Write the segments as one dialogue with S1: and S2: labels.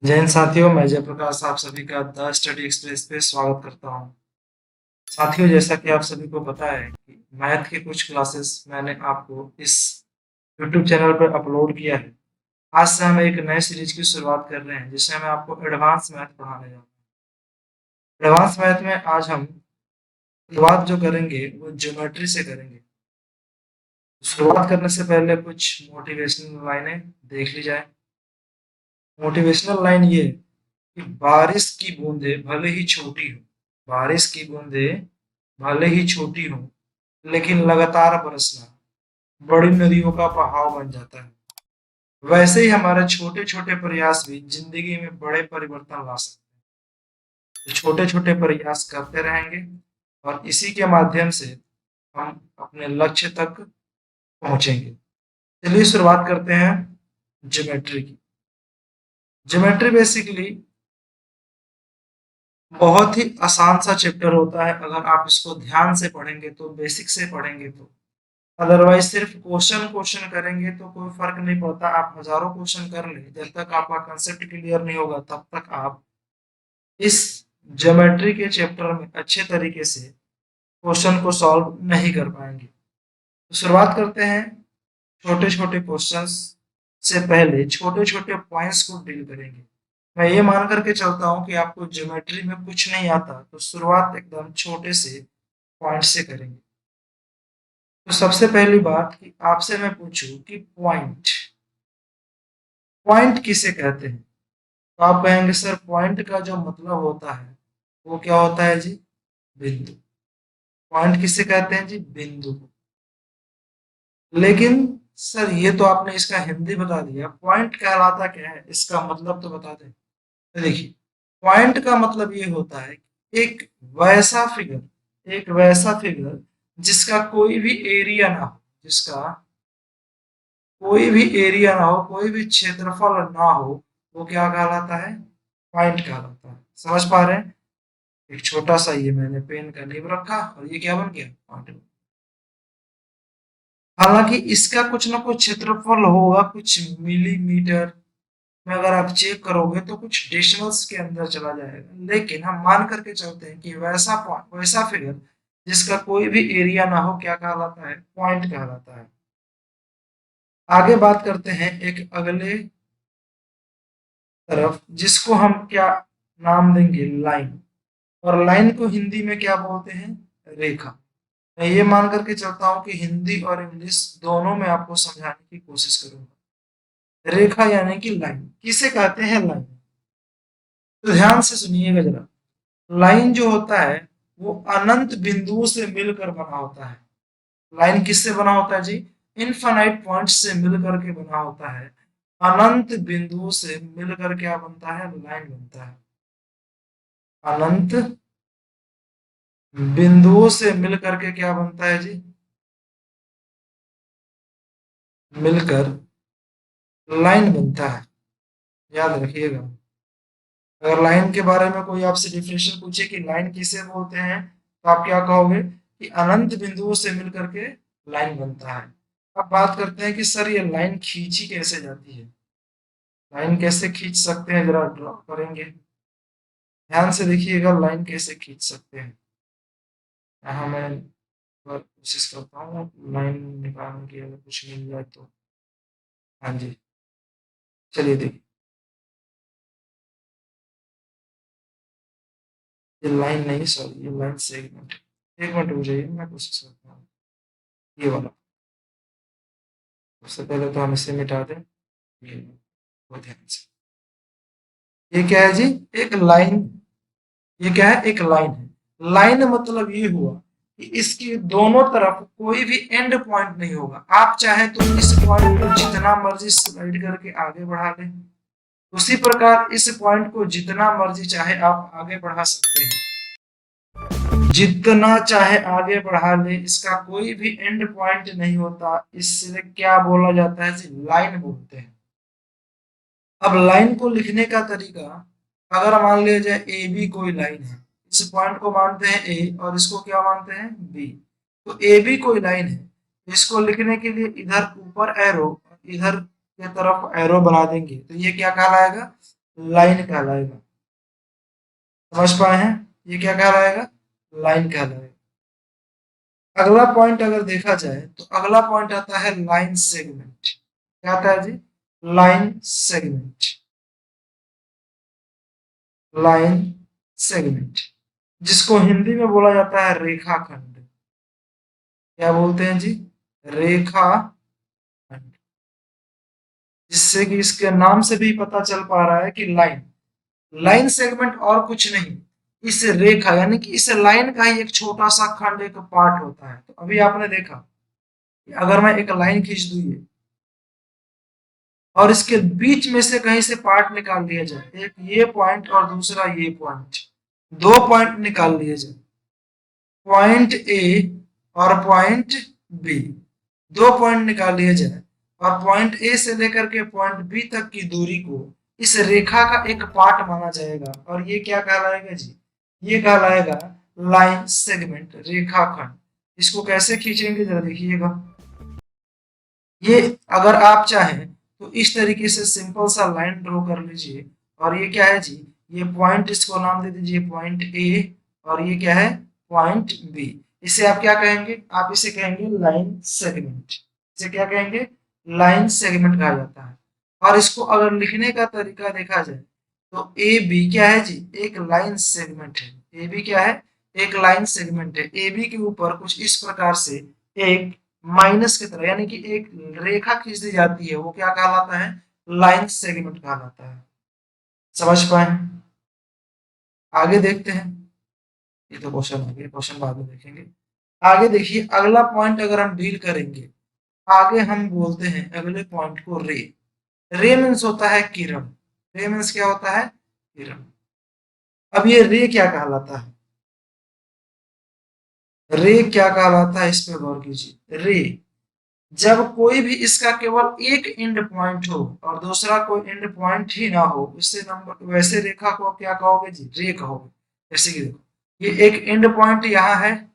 S1: जय हिंद साथियों, मैं जयप्रकाश आप सभी का द स्टडी एक्सप्रेस पे स्वागत करता हूं। साथियों, जैसा कि आप सभी को पता है कि मैथ के कुछ क्लासेस मैंने आपको इस यूट्यूब चैनल पर अपलोड किया है। आज से हम एक नए सीरीज की शुरुआत कर रहे हैं जिसमें मैं आपको एडवांस मैथ पढ़ाने जा रहा हूँ। एडवांस मैथ में आज हम शुरुआत जो करेंगे वो ज्योमेट्री से करेंगे। शुरुआत करने से पहले कुछ मोटिवेशनल लाइनें देख ली जाए। मोटिवेशनल लाइन ये कि बारिश की बूंदें भले ही छोटी हो, बारिश की बूंदें भले ही छोटी हो, लेकिन लगातार बरसना बड़ी नदियों का बहाव बन जाता है। वैसे ही हमारे छोटे छोटे प्रयास भी जिंदगी में बड़े परिवर्तन ला सकते हैं। छोटे छोटे प्रयास करते रहेंगे और इसी के माध्यम से हम अपने लक्ष्य तक पहुंचेंगे। चलिए शुरुआत करते हैं ज्योमेट्री की। ज्योमेट्री बेसिकली बहुत ही आसान सा चैप्टर होता है अगर आप इसको ध्यान से पढ़ेंगे तो, बेसिक से पढ़ेंगे तो। अदरवाइज सिर्फ क्वेश्चन क्वेश्चन करेंगे तो कोई फर्क नहीं पड़ता। आप हजारों क्वेश्चन कर लें, जब तक आपका कंसेप्ट क्लियर नहीं होगा तब तक आप इस ज्योमेट्री के चैप्टर में अच्छे तरीके से क्वेश्चन को सॉल्व नहीं कर पाएंगे। तो शुरुआत करते हैं छोटे छोटे क्वेश्चंस से। पहले छोटे छोटे पॉइंट्स को डील करेंगे। मैं ये मान करके चलता हूँ कि आपको ज्योमेट्री में कुछ नहीं आता, तो शुरुआत एकदम छोटे से पॉइंट से करेंगे। तो सबसे पहली बात कि आपसे मैं पूछूं कि पॉइंट पॉइंट किसे कहते हैं, तो आप कहेंगे सर पॉइंट का जो मतलब होता है वो क्या होता है जी? बिंदु। पॉइंट किसे कहते हैं जी? बिंदु को। लेकिन सर ये तो आपने इसका हिंदी बता दिया, पॉइंट कहलाता क्या है, इसका मतलब तो बता दें। तो देखिए, पॉइंट का मतलब ये होता है कि एक वैसा फिगर जिसका कोई भी एरिया ना हो, जिसका कोई भी एरिया ना हो, कोई भी क्षेत्रफल ना हो, वो क्या कहलाता है? पॉइंट कहलाता है। समझ पा रहे हैं? एक छोटा सा ये मैंने पेन का निब रखा और ये क्या बन गया? पॉइंट। हालांकि इसका कुछ ना कुछ क्षेत्रफल होगा, कुछ मिलीमीटर में अगर आप चेक करोगे तो कुछ डेसिमल्स के अंदर चला जाएगा, लेकिन हम मान करके चलते हैं कि वैसा पॉइंट, वैसा फिगर जिसका कोई भी एरिया ना हो, क्या कहलाता है? पॉइंट कहलाता है। आगे बात करते हैं एक अगले तरफ, जिसको हम क्या नाम देंगे? लाइन। और लाइन को हिंदी में क्या बोलते हैं? रेखा। मैं ये मान करके चलता हूं कि हिंदी और इंग्लिश दोनों में आपको समझाने की कोशिश करूंगा। रेखा यानी कि लाइन किसे कहते हैं? लाइन। तो ध्यान से सुनिएगा जरा। लाइन जो होता है वो अनंत बिंदुओं से मिलकर बना होता है। लाइन किससे बना होता है जी? इनफाइनाइट पॉइंट से मिलकर के बना होता है। अनंत बिंदुओं से मिलकर क्या बनता है? लाइन बनता है। अनंत बिंदुओं से मिलकर के क्या बनता है जी? मिलकर लाइन बनता है। याद रखिएगा। अगर लाइन के बारे में कोई आपसे डिफिनेशन पूछे कि लाइन किसे बोलते हैं, तो आप क्या कहोगे? कि अनंत बिंदुओं से मिलकर के लाइन बनता है। अब बात करते हैं कि सर ये लाइन खींची कैसे जाती है। लाइन कैसे खींच सकते हैं, जरा ड्रॉ करेंगे। ध्यान से देखिएगा, लाइन कैसे खींच सकते हैं। यहाँ मैं कोशिश करता हूँ लाइन निकालने की, अगर कुछ मिल जाए तो। हाँ जी, चलिए देखिए। ये लाइन नहीं, सॉरी, ये लाइन से एक मिनट रुक जाइए, मैं कोशिश करता हूँ। ये वाला। सबसे पहले तो हम इसे मिटा दें। ये बहुत ध्यान से। ये क्या है जी? एक लाइन। ये क्या है? एक लाइन है। लाइन मतलब ये हुआ कि इसकी दोनों तरफ कोई भी एंड पॉइंट नहीं होगा। आप चाहे तो इस पॉइंट को जितना मर्जी स्लाइड करके आगे बढ़ा लें, उसी प्रकार इस पॉइंट को जितना मर्जी चाहे आप आगे बढ़ा सकते हैं। जितना चाहे आगे बढ़ा ले, इसका कोई भी एंड पॉइंट नहीं होता। इससे क्या बोला जाता है जी? लाइन बोलते हैं। अब लाइन को लिखने का तरीका, अगर मान लिया जाए ए बी कोई लाइन है, इस पॉइंट को मानते हैं ए और इसको क्या मानते हैं? बी। तो ए बी कोई लाइन है, इसको लिखने के लिए इधर ऊपर एरो, इधर के तरफ एरो बना देंगे, तो ये क्या कहलाएगा? लाइन कहलाएगा। समझ पाए हैं? ये क्या कहलाएगा? लाइन कहलाएगा। अगला पॉइंट अगर देखा जाए तो अगला पॉइंट आता है लाइन सेगमेंट। क्या आता है जी? Line segment. लाइन सेगमेंट जिसको हिंदी में बोला जाता है रेखाखंड। क्या बोलते हैं जी? रेखाखंड। जिससे कि इसके नाम से भी पता चल पा रहा है कि लाइन, लाइन सेगमेंट और कुछ नहीं, इस रेखा यानी कि इस लाइन का ही एक छोटा सा खंड, एक पार्ट होता है। तो अभी आपने देखा कि अगर मैं एक लाइन खींच दूं ये, और इसके बीच में से कहीं से पार्ट निकाल लिया जाए, एक ये पॉइंट और दूसरा ये पॉइंट, दो पॉइंट निकाल लिए जाए, पॉइंट ए और पॉइंट बी, दो पॉइंट निकाल लिए जाए और पॉइंट ए से लेकर के पॉइंट बी तक की दूरी को इस रेखा का एक पार्ट माना जाएगा, और ये क्या कहलाएगा जी? ये कहलाएगा लाइन सेगमेंट, रेखाखंड। इसको कैसे खींचेंगे जरा देखिएगा। ये अगर आप चाहें तो इस तरीके से सिंपल सा लाइन ड्रॉ कर लीजिए, और ये क्या है जी? ये पॉइंट, इसको नाम दे दीजिए पॉइंट ए, और ये क्या है? Point b. इसे आप क्या कहेंगे? आप इसे कहेंगे लाइन सेगमेंट। इसे क्या कहेंगे? लाइन सेगमेंट कहा जाता है। और इसको अगर लिखने का तरीका देखा जाए तो ए बी क्या है जी? एक लाइन सेगमेंट है। ए बी क्या है? एक लाइन सेगमेंट है। ए बी के ऊपर कुछ इस प्रकार से एक माइनस की तरह यानी कि एक रेखा खींच दी जाती है, वो क्या कहलाता है? लाइन सेगमेंट कहलाता है। समझ पाए? आगे देखते हैं। ये तो क्वेश्चन हो गया, क्वेश्चन बाद में देखेंगे। आगे देखिए, अगला पॉइंट अगर हम डील करेंगे, आगे हम बोलते हैं अगले पॉइंट को रे। रे मीन्स होता है किरण। रे मीन्स क्या होता है? किरण। अब ये रे क्या कहलाता है? रे क्या कहलाता है, इस पे गौर कीजिए। रे जब कोई भी इसका केवल एक एंड पॉइंट हो और दूसरा कोई एंड पॉइंट ही ना हो, इससे नंबर वैसे रेखा को आप क्या कहोगे जी? रे कहोगे। जैसे कि देखो, ये एक एंड पॉइंट यहाँ है,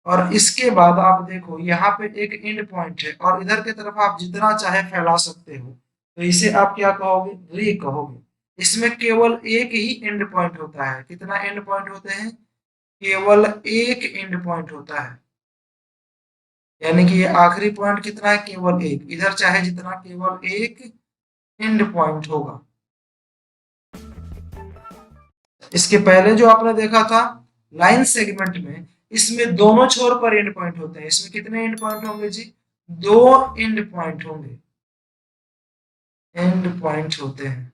S1: और इसके बाद आप देखो यहाँ पे एक एंड पॉइंट है, और इधर की तरफ आप जितना चाहे फैला सकते हो, तो इसे आप क्या कहोगे? रे कहोगे। इसमें केवल एक ही एंड पॉइंट होता है। कितना एंड पॉइंट होते हैं? केवल एक एंड पॉइंट होता है। यानी कि ये आखिरी पॉइंट कितना है? केवल एक। इधर चाहे जितना, केवल एक एंड पॉइंट होगा। इसके पहले जो आपने देखा था लाइन सेगमेंट में, इसमें दोनों छोर पर एंड पॉइंट होते हैं। इसमें कितने एंड पॉइंट होंगे जी? दो एंड पॉइंट होंगे। एंड पॉइंट होते हैं,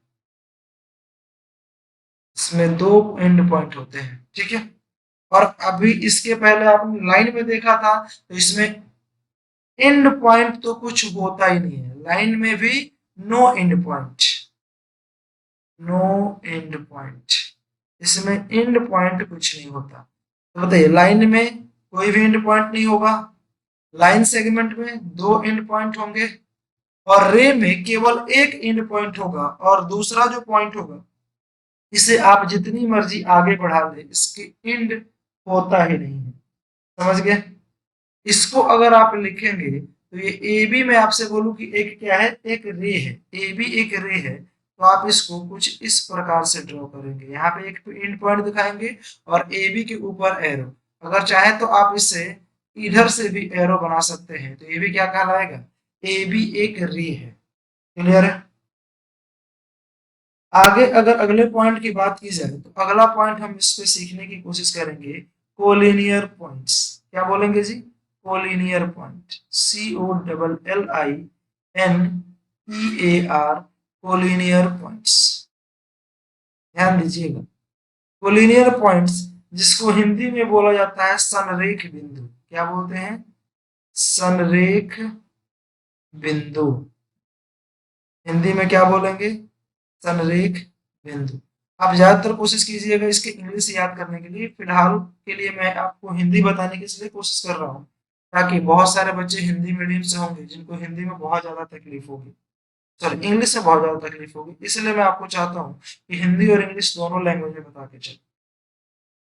S1: इसमें दो एंड पॉइंट होते हैं। ठीक है। और अभी इसके पहले आपने लाइन में देखा था, तो इसमें एंड पॉइंट तो कुछ होता ही नहीं है। लाइन में भी no end point, no end point. इसमें एंड पॉइंट कुछ नहीं होता। तो बताइए, लाइन में कोई भी एंड पॉइंट नहीं होगा, लाइन सेगमेंट में दो एंड पॉइंट होंगे, और रे में केवल एक एंड पॉइंट होगा, और दूसरा जो पॉइंट होगा इसे आप जितनी मर्जी आगे बढ़ा ले, इसके एंड होता ही नहीं है। समझ गए? इसको अगर आप लिखेंगे तो ये ए बी, मैं आपसे बोलूं कि एक क्या है? एक रे है। ए बी एक रे है, तो आप इसको कुछ इस प्रकार से ड्रॉ करेंगे। यहाँ पे एक एंड पॉइंट दिखाएंगे और ए बी के ऊपर एरो। अगर चाहे तो आप इसे इधर से भी एरो बना सकते हैं, तो ये भी क्या कहलाएगा? ए बी एक रे है। क्लियर है? आगे अगर अगले पॉइंट की बात की जाए तो अगला पॉइंट हम इस पे सीखने की कोशिश करेंगे, कोलिनियर पॉइंट्स। क्या बोलेंगे जी? Collinear point. COLLINEAR, collinear points. ध्यान दीजिएगा। कोलिनियर पॉइंट्स जिसको हिंदी में बोला जाता है संरेख बिंदु। क्या बोलते हैं? संरेख बिंदु। हिंदी में क्या बोलेंगे? संरेख बिंदु। आप ज्यादातर कोशिश कीजिएगा इसके इंग्लिश याद करने के लिए। फिलहाल के लिए मैं आपको हिंदी बताने की इसलिए कोशिश कर रहा हूँ ताकि बहुत सारे बच्चे हिंदी मीडियम से होंगे जिनको हिंदी में बहुत ज्यादा तकलीफ होगी, सॉरी इंग्लिश में बहुत ज्यादा तकलीफ होगी, इसलिए मैं आपको चाहता हूँ कि हिंदी और इंग्लिश दोनों लैंग्वेज में बता के चलो।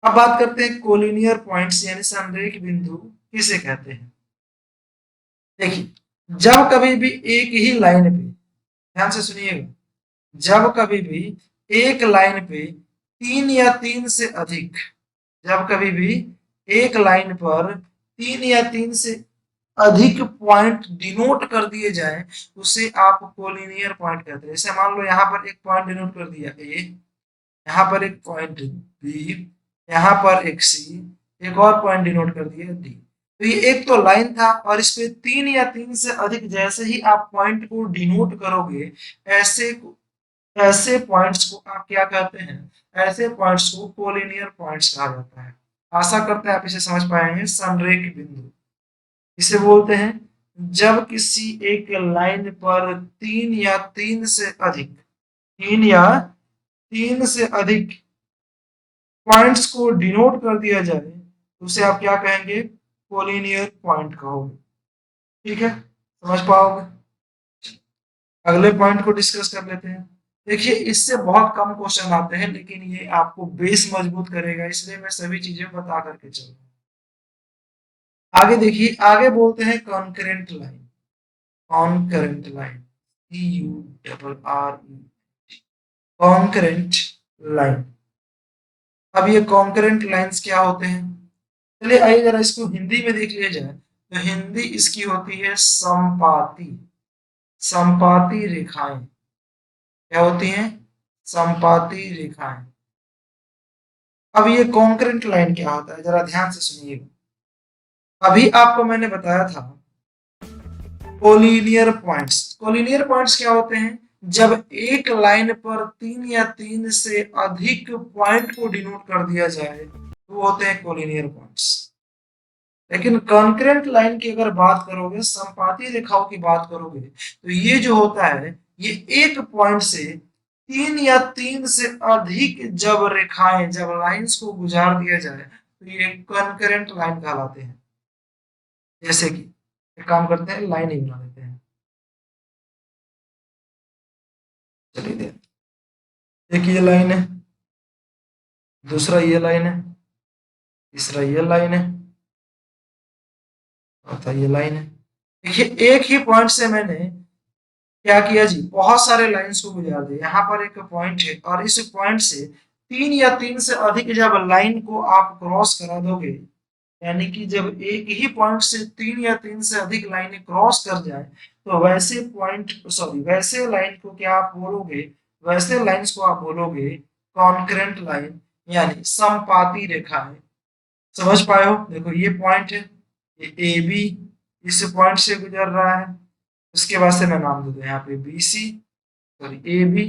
S1: अब बात करते हैं कोलिनियर पॉइंट्स यानी संरेख बिंदु किसे कहते हैं। देखिए, जब कभी भी एक ही लाइन पे, ध्यान से सुनिएगा, जब कभी भी एक लाइन पे 3 या 3 से अधिक, जब कभी भी एक लाइन पर 3 या 3 से अधिक पॉइंट डिनोट कर दिए जाए उसे आप कोलिनियर पॉइंट कहते हैं। जैसे मान लो यहाँ पर एक पॉइंट डिनोट कर दिया ए, यहाँ पर एक पॉइंट बी, यहाँ पर एक सी, एक और पॉइंट डिनोट कर दिया डी। तो ये एक तो लाइन था और इस पे 3 या 3 से अधिक जैसे ही आप पॉइंट को डिनोट करोगे, ऐसे ऐसे पॉइंट्स को आप क्या कहते हैं, ऐसे पॉइंट्स को कोलिनियर पॉइंट्स कहा जाता है। आशा करते हैं आप इसे समझ पाएंगे। संरेख बिंदु इसे बोलते हैं जब किसी एक लाइन पर 3 या 3 से अधिक, 3 या 3 से अधिक पॉइंट्स को डिनोट कर दिया जाए तो उसे आप क्या कहेंगे, कोलिनियर पॉइंट कहोगे। ठीक है, समझ पाओगे। अगले पॉइंट को डिस्कस कर लेते हैं। देखिए इससे बहुत कम क्वेश्चन आते हैं लेकिन ये आपको बेस मजबूत करेगा, इसलिए मैं सभी चीजें बता करके चल रहा हूँ। आगे देखिए, आगे बोलते हैं concurrent line. Concurrent line, CURRE, concurrent line. अब ये कॉन्करेंट लाइंस क्या होते हैं, चलिए आइए जरा इसको हिंदी में देख लिया जाए। तो हिंदी इसकी होती है समपाती, समपाती रेखाएं। क्या होती हैं, समपाती रेखाएं। अब ये कॉन्करेंट लाइन क्या होता है, जरा ध्यान से सुनिएगा। अभी आपको मैंने बताया था कोलिनियर पॉइंट्स। कोलिनियर पॉइंट्स क्या होते हैं, जब एक लाइन पर 3 या 3 से अधिक पॉइंट को डिनोट कर दिया जाए तो वो होते हैं कोलिनियर पॉइंट्स। लेकिन कॉन्करेंट लाइन की अगर बात करोगे, समपाती रेखाओं की बात करोगे, तो ये जो होता है ये एक पॉइंट से 3 या 3 से अधिक जब रेखाएं, जब लाइंस को गुजार दिया जाए तो ये कॉन्करेंट लाइन कहलाते हैं। जैसे कि एक काम करते हैं, लाइन ही बना देते हैं। चलिए एक ये लाइन है, दूसरा ये लाइन है, तीसरा ये लाइन है, चौथा ये लाइन है। देखिए एक ही पॉइंट से मैंने क्या किया जी, बहुत सारे लाइंस को गुजार दिया। यहाँ पर एक पॉइंट है और इस पॉइंट से 3 या 3 से अधिक जब लाइन को आप क्रॉस करा दोगे, यानी कि जब एक ही पॉइंट से 3 या 3 से अधिक लाइनें क्रॉस कर जाए तो वैसे पॉइंट, सॉरी वैसे लाइन को क्या आप बोलोगे, वैसे लाइंस को आप बोलोगे कॉन्करेंट लाइन, यानी समपाती रेखाएं। समझ पाए हो, देखो ये पॉइंट है, ये ए बी इस पॉइंट से गुजर रहा है, उसके बाद से मैं नाम दे दूं यहाँ पे b c, sorry a b,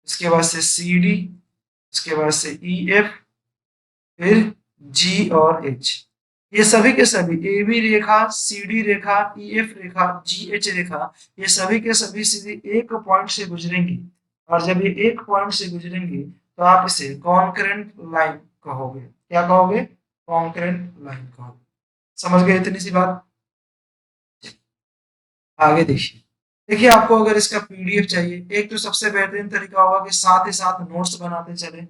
S1: उसके बाद से सी डी, उसके बाद से ई एफ, फिर जी और एच। ये सभी के सभी ए बी रेखा, सी डी रेखा, ई एफ रेखा, जी एच रेखा, ये सभी के सभी सीधी एक पॉइंट से गुजरेंगी। और जब ये एक पॉइंट से गुजरेंगी तो आप इसे कॉन्करेंट लाइन कहोगे। क्या कहोगे, कॉन्करेंट लाइन कहोगे। समझ गए इतनी सी बात। आगे देखिए, देखिए आपको अगर इसका पीडीएफ चाहिए, एक तो सबसे बेहतरीन तरीका होगा कि साथ ही साथ नोट्स बनाते चलें।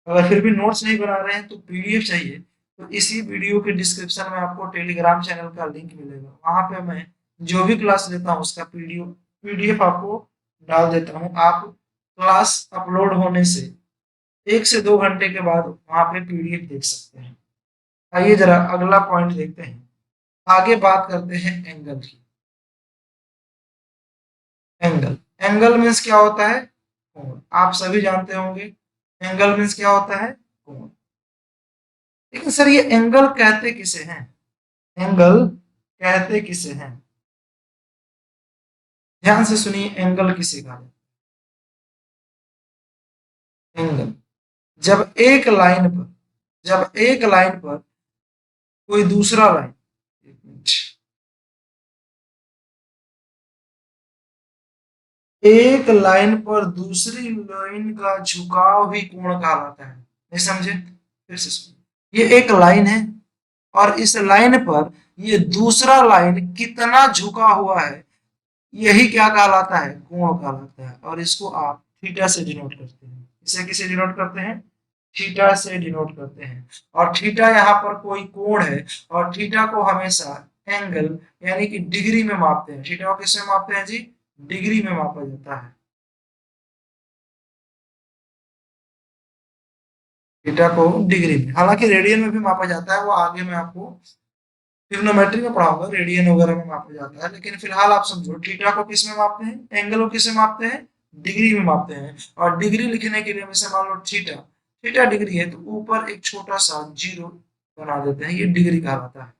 S1: अगर फिर भी नोट्स नहीं बना रहे हैं तो पीडीएफ चाहिए, तो इसी वीडियो के डिस्क्रिप्शन में आपको टेलीग्राम चैनल का लिंक मिलेगा। वहां पे मैं जो भी क्लास लेता हूँ उसका पीडीएफ आपको डाल देता हूँ। आप क्लास अपलोड होने से 1 से 2 घंटे के बाद वहां पे पीडीएफ देख सकते हैं। आइए जरा अगला पॉइंट देखते हैं। आगे बात करते हैं एंगल की। एंगल, एंगल मीन्स क्या होता है, कोण। आप सभी जानते होंगे एंगल मीन्स क्या होता है, कोण। लेकिन सर ये एंगल कहते किसे हैं, एंगल कहते किसे हैं, ध्यान से सुनिए एंगल किसे कहा जाता है। एंगल जब एक लाइन पर, जब एक लाइन पर कोई दूसरा लाइन, एक मिनट, एक लाइन पर दूसरी लाइन का झुकाव भी कोण कहलाता है। नहीं समझे, फिर से सुनिए। ये एक लाइन है और इस लाइन पर ये दूसरा लाइन कितना झुका हुआ है, यही क्या कहलाता है, कोण कहलाता है। और इसको आप थीटा से डिनोट करते हैं। इसे किसे डिनोट करते हैं, थीटा से डिनोट करते हैं। और थीटा यहाँ पर कोई कोण है और थीटा को हमेशा एंगल यानी कि डिग्री में मापते हैं। थीटा को किसमें मापते हैं जी, डिग्री में मापा जाता है। थीटा को डिग्री में, हालांकि रेडियन में भी मापा जाता है, वो आगे मैं आपको ट्रिग्नोमेट्री में पढ़ाऊंगा, रेडियन वगैरह में मापा जाता है, लेकिन फिलहाल आप समझो थीटा को किस में मापते हैं, एंगल को किस में मापते हैं, डिग्री में मापते हैं। और डिग्री लिखने के लिए जैसे मान लो थीटा, थीटा डिग्री है तो ऊपर एक छोटा सा जीरो बना देते हैं, ये डिग्री कहलाता है।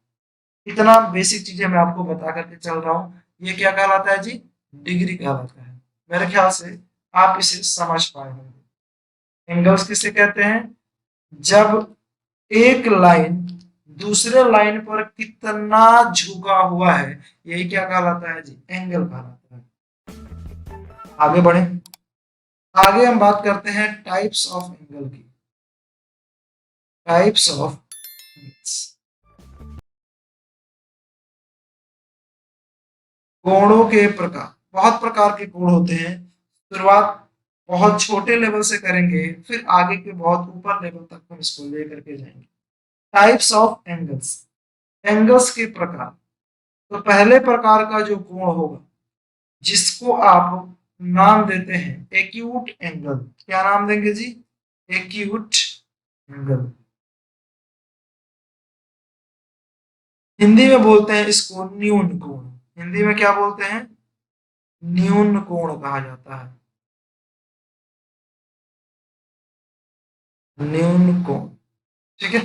S1: इतना बेसिक चीजें मैं आपको बता करके चल रहा हूँ, ये क्या कहलाता है जी, डिग्री कहलाता है। मेरे ख्याल से आप इसे समझ पाए होंगे। एंगल्स किसे कहते हैं, जब एक लाइन दूसरे लाइन पर कितना झुका हुआ है, यही क्या कहलाता है जी, एंगल कहलाता है। आगे बढ़े, आगे हम बात करते हैं टाइप्स ऑफ एंगल की। टाइप्स ऑफ कोणों के प्रकार, बहुत प्रकार के कोण होते हैं। शुरुआत बहुत छोटे लेवल से करेंगे, फिर आगे के बहुत ऊपर लेवल तक हम इसको लेकर के जाएंगे। टाइप्स ऑफ एंगल्स, एंगल्स के प्रकार। तो पहले प्रकार का जो कोण होगा, जिसको आप नाम देते हैं एक्यूट एंगल, क्या नाम देंगे जी, एक्यूट एंगल। हिंदी में बोलते हैं इसको न्यून कोण, हिंदी में क्या बोलते हैं, न्यून कोण कहा जाता है, न्यून कोण। ठीक है,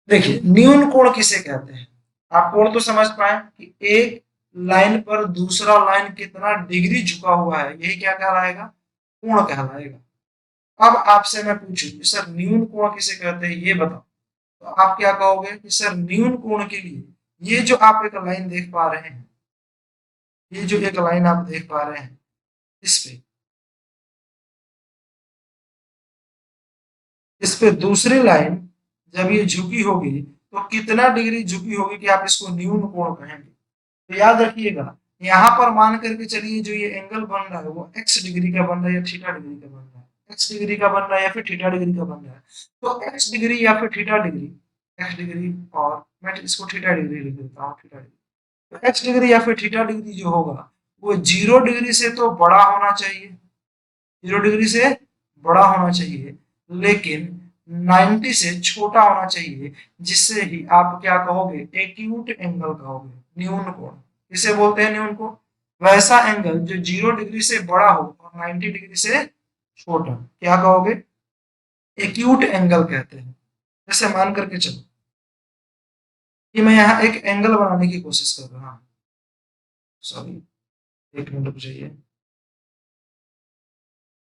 S1: देखिए न्यून कोण किसे कहते हैं, आप कोण तो समझ पाए कि एक लाइन पर दूसरा लाइन कितना डिग्री झुका हुआ है, यही क्या कहलाएगा, कोण कहलाएगा। अब आपसे मैं पूछूं कि सर न्यून कोण किसे कहते हैं, ये बताओ, तो आप क्या कहोगे कि सर न्यून कोण के लिए ये जो आप एक लाइन देख पा रहे हैं, ये जो एक लाइन आप देख पा रहे हैं, इस पे दूसरी लाइन जब ये झुकी होगी तो कितना डिग्री झुकी होगी कि आप इसको न्यून कोण कहेंगे। तो याद रखिएगा, यहाँ पर मान करके चलिए जो ये एंगल बन रहा है वो एक्स डिग्री का बन रहा है या थीटा डिग्री का बन रहा है, एक्स डिग्री का बन रहा है या फिर थीटा डिग्री का बन रहा है। तो एक्स डिग्री या फिर थीटा डिग्री, एक्स डिग्री, और मैं इसको थीटा डिग्री लिख देता हूँ, थीटा डिग्री। तो एक्स डिग्री या फिर थीटा डिग्री जो होगा वो 0 डिग्री से तो बड़ा होना चाहिए, 0 डिग्री से बड़ा होना चाहिए, लेकिन 90 से छोटा होना चाहिए, जिससे ही आप क्या कहोगे, एक्यूट एंगल कहोगे, न्यून कोण। इसे बोलते हैं न्यून कोण, वैसा एंगल जो 0 डिग्री से बड़ा हो और 90 डिग्री से छोटा, क्या कहोगे, एक्यूट एंगल कहते हैं। जैसे मान करके चलो कि मैं यहाँ एक एंगल बनाने की कोशिश कर रहा हूँ, सॉरी, एक मिनट रुक जाइए,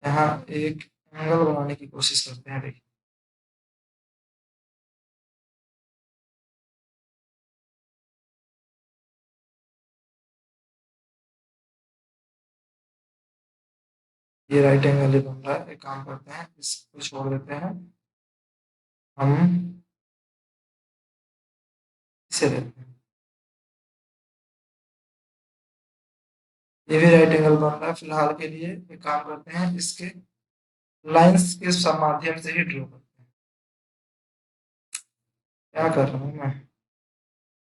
S1: यहाँ एक एंगल बनाने की कोशिश करते हैं। देखिए ये राइट एंगल ही बन रहा है, एक काम करते हैं इसको छोड़ देते हैं, हम इसे लेते हैं, ये भी राइट एंगल बन रहा है। फिलहाल के लिए एक काम करते हैं, इसके लाइंस के माध्यम से ही ड्रॉ करते हैं। क्या कर रहा हूँ मैं,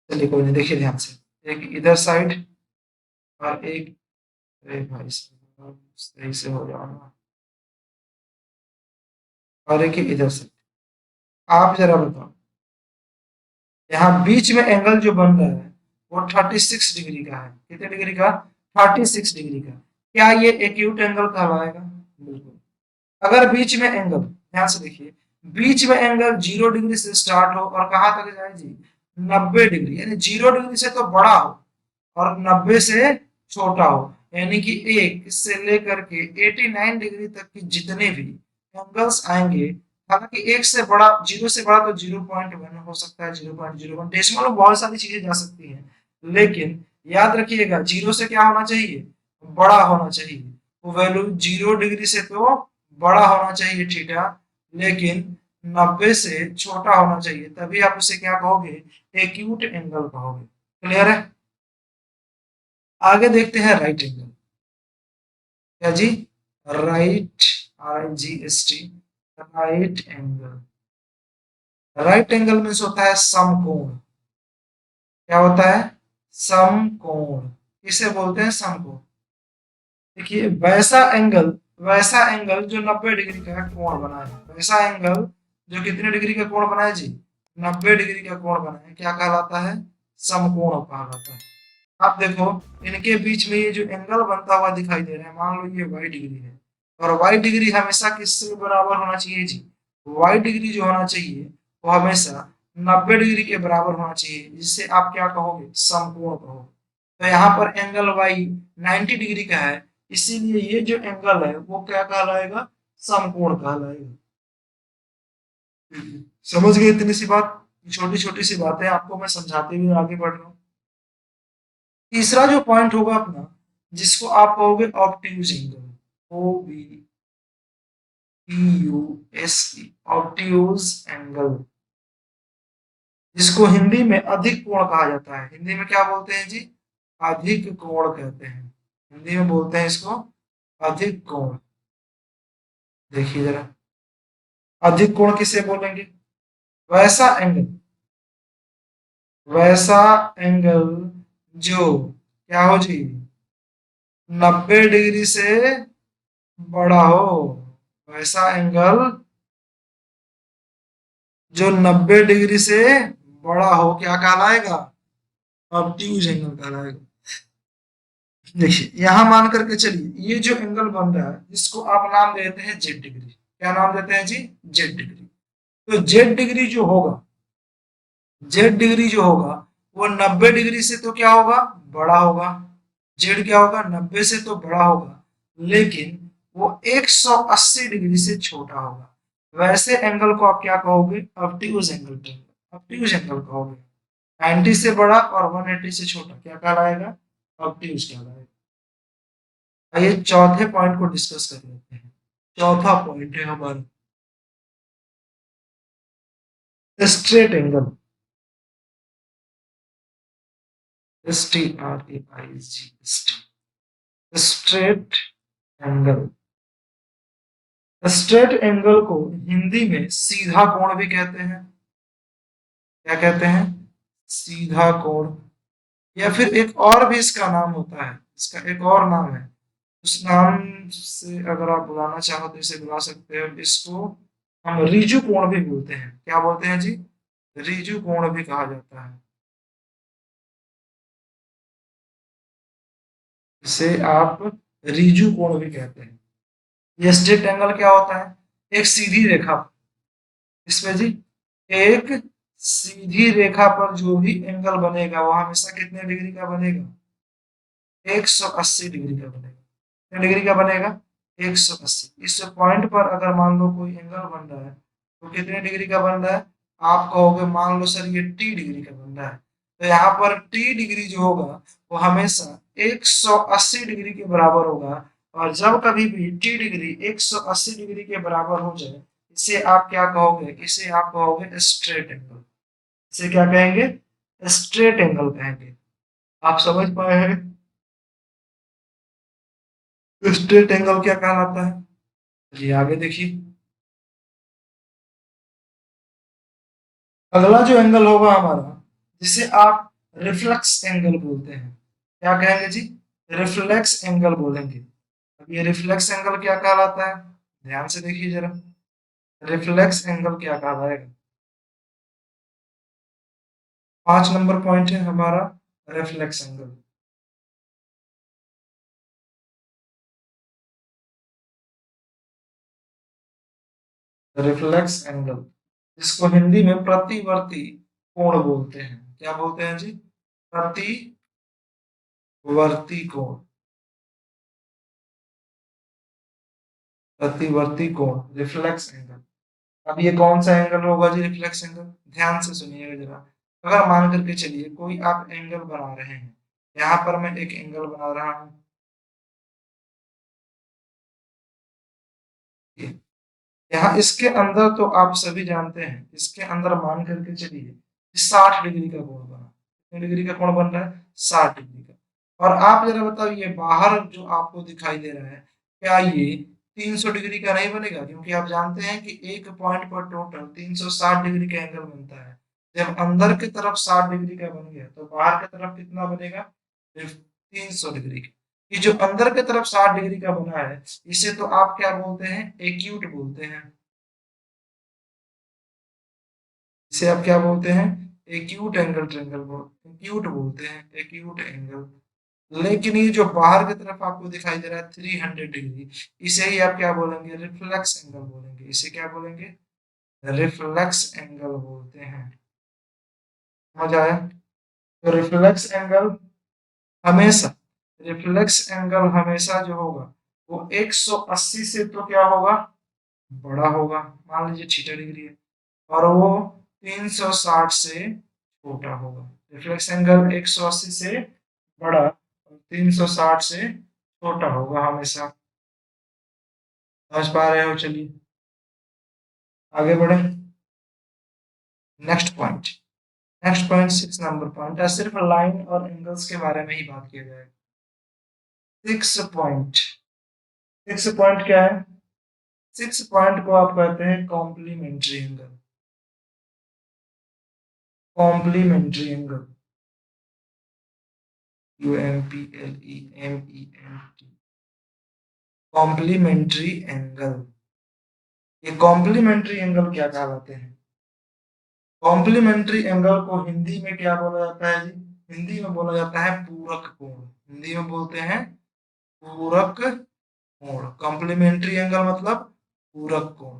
S1: चलिए कोई नहीं, देखिए ध्यान से, एक इधर साइड और एक, अरे भाई साहब, सही से हो जाओ ना, और एक ही इधर से। आप जरा बताओ, यहाँ बीच में एंगल जो बन रहा है वो 36 डिग्री का है, कितने डिग्री का, 36 डिग्री का। क्या ये एक्यूट एंगल कहलाएगा, बिल्कुल। अगर बीच में एंगल, ध्यान से देखिए, बीच में एंगल 0 डिग्री से स्टार्ट हो और कहाँ तक जाए जी, 90 डिग्री, यानी 0 डिग्री से तो बड़ा हो और 90 से छोटा हो, यानी कि एक से लेकर के 89 डिग्री तक की जितने भी एंगल्स आएंगे, हालांकि एक से बड़ा, 0 से बड़ा तो 0.1 हो सकता है, 0.01 डेसिमल में बहुत सारी चीजें जा सकती हैं, लेकिन याद रखिएगा 0 से क्या होना चाहिए, बड़ा होना चाहिए। वो वैल्यू 0 डिग्री से तो बड़ा होना चाहिए थीटा, लेकिन 90 से छोटा होना चाहिए, तभी आप उसे क्या कहोगे, एक्यूट एंगल कहोगे। क्लियर है, आगे देखते हैं राइट एंगल। क्या जी, right, RIGST, right angle. Right angle means होता है समकोण, क्या होता है, समकोण। किसे बोलते हैं, समकोण। देखिए वैसा एंगल वैसा एंगल जो 90 डिग्री का कोण बनाए, वैसा एंगल जो कितने डिग्री का कोण बनाए जी, 90 डिग्री का कोण बनाए, क्या कहलाता है, समकोण कहलाता है। आप देखो इनके बीच में ये जो एंगल बनता हुआ दिखाई दे रहा है, मान लो ये वाई डिग्री है, और वाई डिग्री हमेशा किससे बराबर होना चाहिए जी, वाई डिग्री जो होना चाहिए वो हमेशा 90 डिग्री के बराबर होना चाहिए, जिससे आप क्या कहोगे, समकोण कहोगे। तो यहाँ पर एंगल वाई 90 डिग्री का है, इसीलिए ये जो एंगल है वो क्या कहलाएगा, समकोण कहलाएगा। समझ गए इतनी सी बात, छोटी छोटी सी बातें आपको मैं समझाते हुए आगे बढ़ रहा हूँ। तीसरा जो पॉइंट होगा अपना, जिसको आप कहोगे obtuse angle, O B P U S E, obtuse angle, जिसको हिंदी में अधिक कोण कहा जाता है। हिंदी में क्या बोलते हैं जी, अधिक कोण कहते हैं, हिंदी में बोलते हैं इसको अधिक कोण। देखिए जरा, अधिक कोण किसे बोलेंगे, वैसा एंगल, वैसा एंगल जो क्या हो जी, 90 डिग्री से बड़ा हो, वैसा एंगल जो 90 डिग्री से बड़ा हो क्या कहलाएगा, ऑब्ट्यूज एंगल कहलाएगा। देखिए यहां मान करके चलिए, ये जो एंगल बन रहा है जिसको आप नाम देते हैं जेड डिग्री, क्या नाम देते हैं जी, जेड डिग्री। तो जेड डिग्री जो होगा, जेड डिग्री जो होगा वो 90 डिग्री से तो क्या होगा, बड़ा होगा। जेड क्या होगा, 90 से तो बड़ा होगा, लेकिन वो 180 डिग्री से छोटा होगा। वैसे एंगल को आप क्या कहोगे, ऑब्ट्यूज एंगल कहोगे, ऑब्ट्यूज एंगल कहोगे। 90 से बड़ा और 180 से छोटा क्या कहलाएगा, ऑब्ट्यूज कहलाएगा। आइए चौथे पॉइंट को डिस्कस कर लेते हैं। चौथा पॉइंट है हमारा straight angle, STRAIG, straight angle. Straight angle को हिंदी में सीधा कोण भी कहते हैं, क्या कहते हैं, सीधा कोण। या फिर एक और भी इसका नाम होता है, इसका एक और नाम है, उस नाम से अगर आप बुलाना चाहो तो इसे बुला सकते हो, इसको हम रिजु कोण भी बोलते हैं। क्या बोलते हैं जी, रिजु कोण भी कहा जाता है, इसे आप रिजु कोण भी कहते हैं। ये स्ट्रेट एंगल क्या होता है, एक सीधी रेखा, इसमें जी एक सीधी रेखा पर जो भी एंगल बनेगा वो हमेशा कितने डिग्री का बनेगा, 180 डिग्री का बनेगा। कितने डिग्री का बनेगा, 180। इस पॉइंट पर अगर मान लो कोई एंगल बन रहा है तो कितने डिग्री का बन रहा है, आप कहोगे मान लो सर ये टी डिग्री का बन रहा है, तो यहाँ पर टी डिग्री जो होगा वो हमेशा 180 डिग्री के बराबर होगा। और जब कभी भी टी डिग्री 180 डिग्री के बराबर हो जाए, इसे आप क्या कहोगे, इसे आप कहोगे स्ट्रेट एंगल। इसे क्या कहेंगे, स्ट्रेट एंगल कहेंगे। आप समझ पाए हैं, स्ट्रेट एंगल क्या कहलाता है। जी आगे देखिए, अगला जो एंगल होगा हमारा, जिसे आप रिफ्लेक्स एंगल बोलते हैं, क्या कहेंगे जी, रिफ्लेक्स एंगल बोलेंगे। अब ये रिफ्लेक्स एंगल क्या कहलाता है, ध्यान से देखिए जरा, रिफ्लेक्स एंगल क्या कहलाएगा। 5 नंबर पॉइंट है हमारा रिफ्लेक्स एंगल। रिफ्लेक्स एंगल, जिसको हिंदी में प्रतिवर्ती कोण बोलते हैं, क्या बोलते हैं जी, प्रतिवर्ती कोण, प्रतिवर्ती कोण, रिफ्लेक्स एंगल। अब ये कौन सा एंगल होगा जी, रिफ्लेक्स एंगल, ध्यान से सुनिएगा जरा। अगर मान करके चलिए कोई आप एंगल बना रहे हैं, यहाँ पर मैं एक एंगल बना रहा हूँ, यहाँ इसके अंदर तो आप सभी जानते हैं, इसके अंदर मान करके चलिए 60 डिग्री का कोण बना, कितने डिग्री का कोण बन रहा है, 60 डिग्री का। और आप जरा बताइए बाहर जो आपको दिखाई दे रहा है, क्या ये 300 डिग्री का नहीं बनेगा, क्योंकि आप जानते हैं कि एक पॉइंट पर टोटल 360 डिग्री का एंगल बनता है। जब अंदर की तरफ 60 डिग्री का बन गया तो बाहर की तरफ कितना बनेगा, सिर्फ 300 डिग्री का। कि जो अंदर की तरफ 60 डिग्री का बना है, इसे तो आप क्या बोलते हैं, एक्यूट बोलते हैं। इसे आप क्या बोलते हैं, एक्यूट एंगल ट्रेंगल एक्यूट बोलते हैं, एक्यूट एंगल। लेकिन ये जो बाहर की तरफ आपको दिखाई दे रहा है 300 डिग्री, इसे ही आप क्या बोलेंगे, रिफ्लेक्स एंगल बोलेंगे। इसे क्या बोलेंगे, रिफ्लेक्स एंगल बोलते हैं। समझ आया? तो हमेशा रिफ्लेक्स एंगल हमेशा जो होगा वो 180 से तो क्या होगा, बड़ा होगा। मान लीजिए थीटा डिग्री है, और वो 360 से छोटा होगा। रिफ्लेक्स एंगल 180 से बड़ा और 360 से छोटा होगा हमेशा। समझ पा रहे हो? चलिए आगे बढ़े। Next point, next point 6 number point है, सिर्फ लाइन और एंगल्स के बारे में ही बात किया जाएगा। 6 पॉइंट, 6 पॉइंट क्या है, 6 पॉइंट को आप कहते हैं complementary angle. Complementary angle, UMPLEMENT, complementary angle. ये कॉम्प्लीमेंट्री एंगल क्या कहलाते हैं, कॉम्प्लीमेंट्री एंगल को हिंदी में क्या बोला जाता है जी, हिंदी में बोला जाता है पूरक कोण। हिंदी में बोलते हैं पूरक कोण। कॉम्प्लीमेंट्री एंगल मतलब पूरक कोण।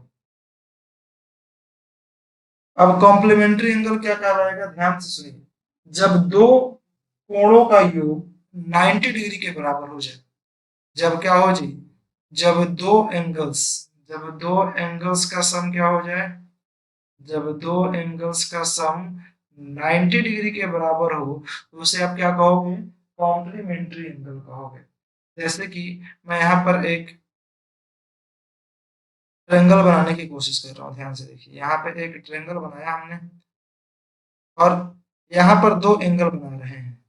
S1: अब कॉम्प्लीमेंट्री एंगल क्या कहलाएगा, ध्यान से सुनिए। जब दो कोणों का योग 90 डिग्री के बराबर हो जाए, जब क्या हो जी, जब दो एंगल्स, जब दो एंगल्स का सम क्या हो जाए, जब दो एंगल्स का सम 90 डिग्री के बराबर हो, तो उसे आप क्या कहोगे, कॉम्प्लीमेंट्री एंगल कहोगे। जैसे कि मैं यहाँ पर एक ट्रेंगल बनाने की कोशिश कर रहा हूँ, ध्यान से देखिए। यहाँ पे एक ट्रेंगल बनाया हमने, और यहाँ पर दो एंगल बना रहे हैं।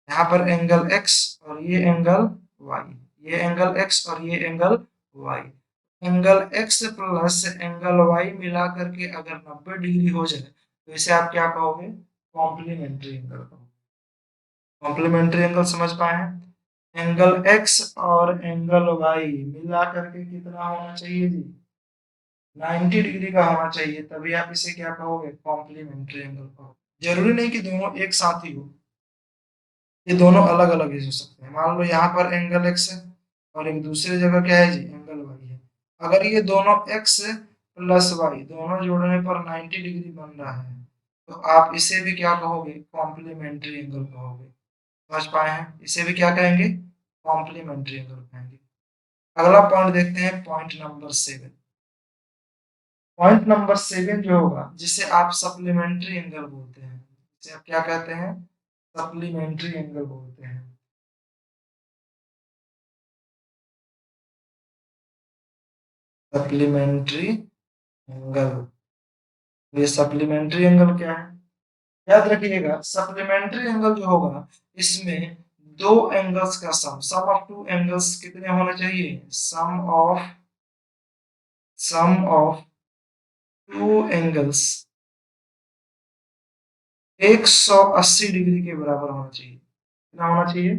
S1: यहाँ पर एंगल एक्स और ये एंगल वाई, ये एंगल एक्स और ये angle y. Angle x plus angle y मिला करके अगर 90 डिग्री हो जाए, तो इसे आप क्या कहोगे, कॉम्प्लीमेंट्री एंगल कहोगे। कॉम्प्लीमेंट्री एंगल समझ पाए हैं? एंगल एक्स और एंगल वाई मिला करके कितना होना चाहिए जी, 90 डिग्री का होना चाहिए, तभी आप इसे क्या कहोगे, कॉम्प्लीमेंट्री एंगल कहोगे। जरूरी नहीं कि दोनों एक साथ ही हो, ये दोनों अलग अलग ही हो सकते हैं। मान लो यहाँ पर एंगल एक्स है और एक दूसरी जगह क्या है जी, एंगल वाई है। अगर ये दोनों एक्स प्लस वाई दोनों जोड़ने पर 90 डिग्री बन रहा है, तो आप इसे भी क्या कहोगे, कॉम्प्लीमेंट्री एंगल कहोगे। समझ पाए हैं? इसे भी क्या कहेंगे, कॉम्प्लीमेंट्री एंगल कहेंगे। अगला पॉइंट देखते हैं, पॉइंट नंबर 7। पॉइंट नंबर 7 जो होगा, जिसे आप सप्लीमेंट्री एंगल बोलते हैं, जिसे आप क्या कहते हैं, सप्लीमेंट्री एंगल बोलते हैं। सप्लीमेंट्री एंगल, ये सप्लीमेंट्री एंगल क्या है, याद रखिएगा। सप्लीमेंट्री एंगल जो होगा, इसमें दो एंगल्स का सम, सम ऑफ टू एंगल्स कितने होने चाहिए, सम ऑफ टू एंगल्स 180 डिग्री के बराबर होना चाहिए। कितना होना चाहिए,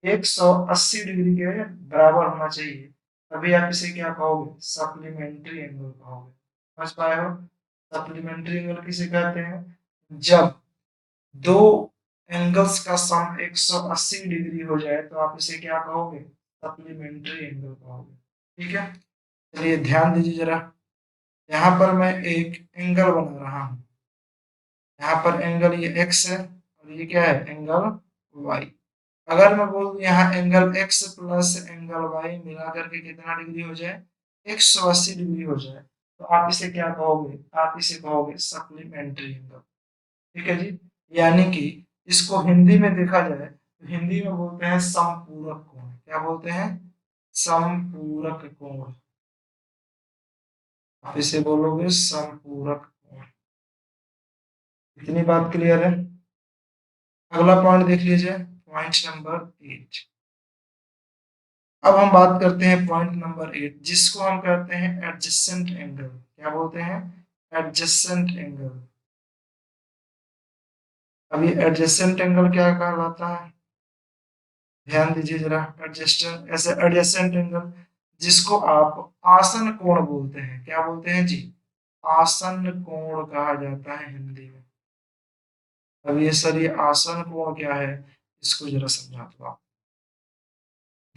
S1: 180 डिग्री के बराबर होना चाहिए, तभी आप इसे क्या कहोगे, सप्लीमेंट्री एंगल कहोगे। समझ पाए हो? सप्लीमेंट्री एंगल किसे कहते हैं, जब दो एंगल्स का सम 180 डिग्री हो जाए, तो आप इसे क्या कहोगे, सप्लीमेंट्री एंगल कहोगे। ठीक है, चलिए ध्यान दीजिए जरा। यहाँ पर मैं एक एंगल बना रहा हूँ, यहाँ पर एंगल ये एक्स है और ये क्या है, एंगल वाई। अगर मैं बोल दूं यहाँ angle x plus angle y मिला करके कितना डिग्री हो जाए, 180 डिग्री हो जाए, तो आप इसे क्या कहोगे, आप इसे कहोगे सप्लीमेंट्री एंगल। ठीक है जी। यानी कि इसको हिंदी में देखा जाए तो हिंदी में बोलते हैं समपूरक कोण। क्या बोलते हैं, समपूरक कोण। आप इसे बोलोगे समपूरक कोण। इतनी बात क्लियर है? अगला पॉइंट देख लीजिए, पॉइंट नंबर 8। अब हम बात करते हैं पॉइंट नंबर 8, जिसको हम कहते हैं एडजेसेंट एंगल। क्या बोलते हैं, एडजेसेंट एंगल। अब ये एडजेसेंट एंगल क्या कहलाता है, ध्यान दीजिए जरा, एडजेस्टेंट ऐसे एडजेसेंट एंगल जिसको आप आसन कोण बोलते हैं, क्या बोलते हैं जी, आसन कोण कहा जाता है हिंदी में। अब ये सर ये आसन कोण क्या है, इसको जरा समझा दो आप।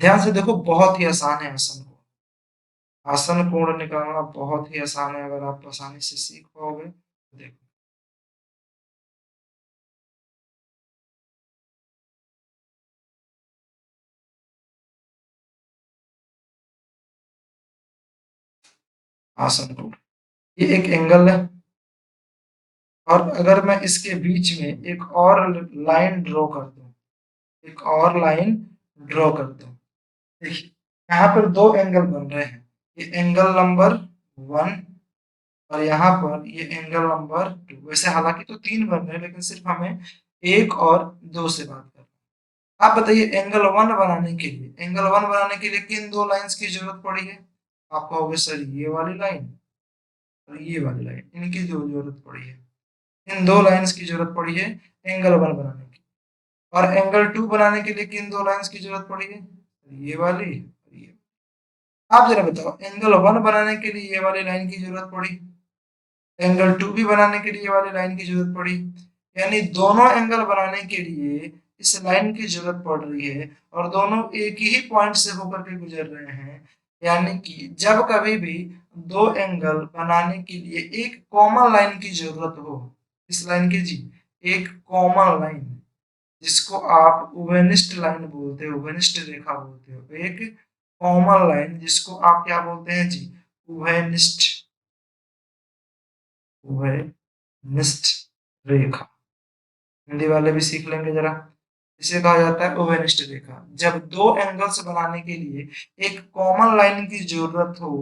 S1: ध्यान से देखो, बहुत ही आसान है आसन कोण। आसन कोण निकालना बहुत ही आसान है, अगर आप आसानी से सीख पाओगे तो देखो। आसन कोण, ये एक एंगल है, और अगर मैं इसके बीच में एक और लाइन ड्रॉ कर दूं, एक और लाइन ड्रॉ कर दूं, देखिए यहाँ पर दो एंगल बन रहे हैं, ये एंगल नंबर 1 और यहाँ पर ये एंगल नंबर 2। वैसे हालांकि तो 3 बन रहे हैं, लेकिन सिर्फ हमें 1 और 2 से बात करना है। आप बताइए, एंगल वन बनाने के लिए किन दो लाइंस की जरूरत पड़ी है? आप कहोगे सर ये वाली लाइन और ये वाली लाइन, इनकी जो जरूरत पड़ी है, इन दो लाइंस की जरूरत पड़ी है एंगल वन बनाने की। और एंगल 2 बनाने के लिए किन दो लाइंस की जरूरत पड़ी है? ये वाली और ये। आप जरा बताओ, एंगल वन बनाने के लिए ये वाली लाइन की जरूरत पड़ी, एंगल 2 भी बनाने के लिए ये वाली लाइन की जरूरत पड़ी, यानी दोनों एंगल बनाने के लिए इस लाइन की जरूरत पड़ रही है, और दोनों एक ही पॉइंट से होकर के गुजर रहे हैं। यानी कि जब कभी भी दो एंगल बनाने के लिए एक कॉमन लाइन की जरूरत हो, इस लाइन की जी, एक कॉमन लाइन जिसको आप उभयनिष्ठ लाइन बोलते हो, उभयनिष्ठ रेखा बोलते हो, एक कॉमन लाइन जिसको आप क्या बोलते हैं जी, उभयनिष्ठ, उभयनिष्ठ रेखा। हिंदी वाले भी सीख लेंगे जरा। इसे कहा जाता है उभयनिष्ठ रेखा। जब दो एंगल्स बनाने के लिए एक कॉमन लाइन की जरूरत हो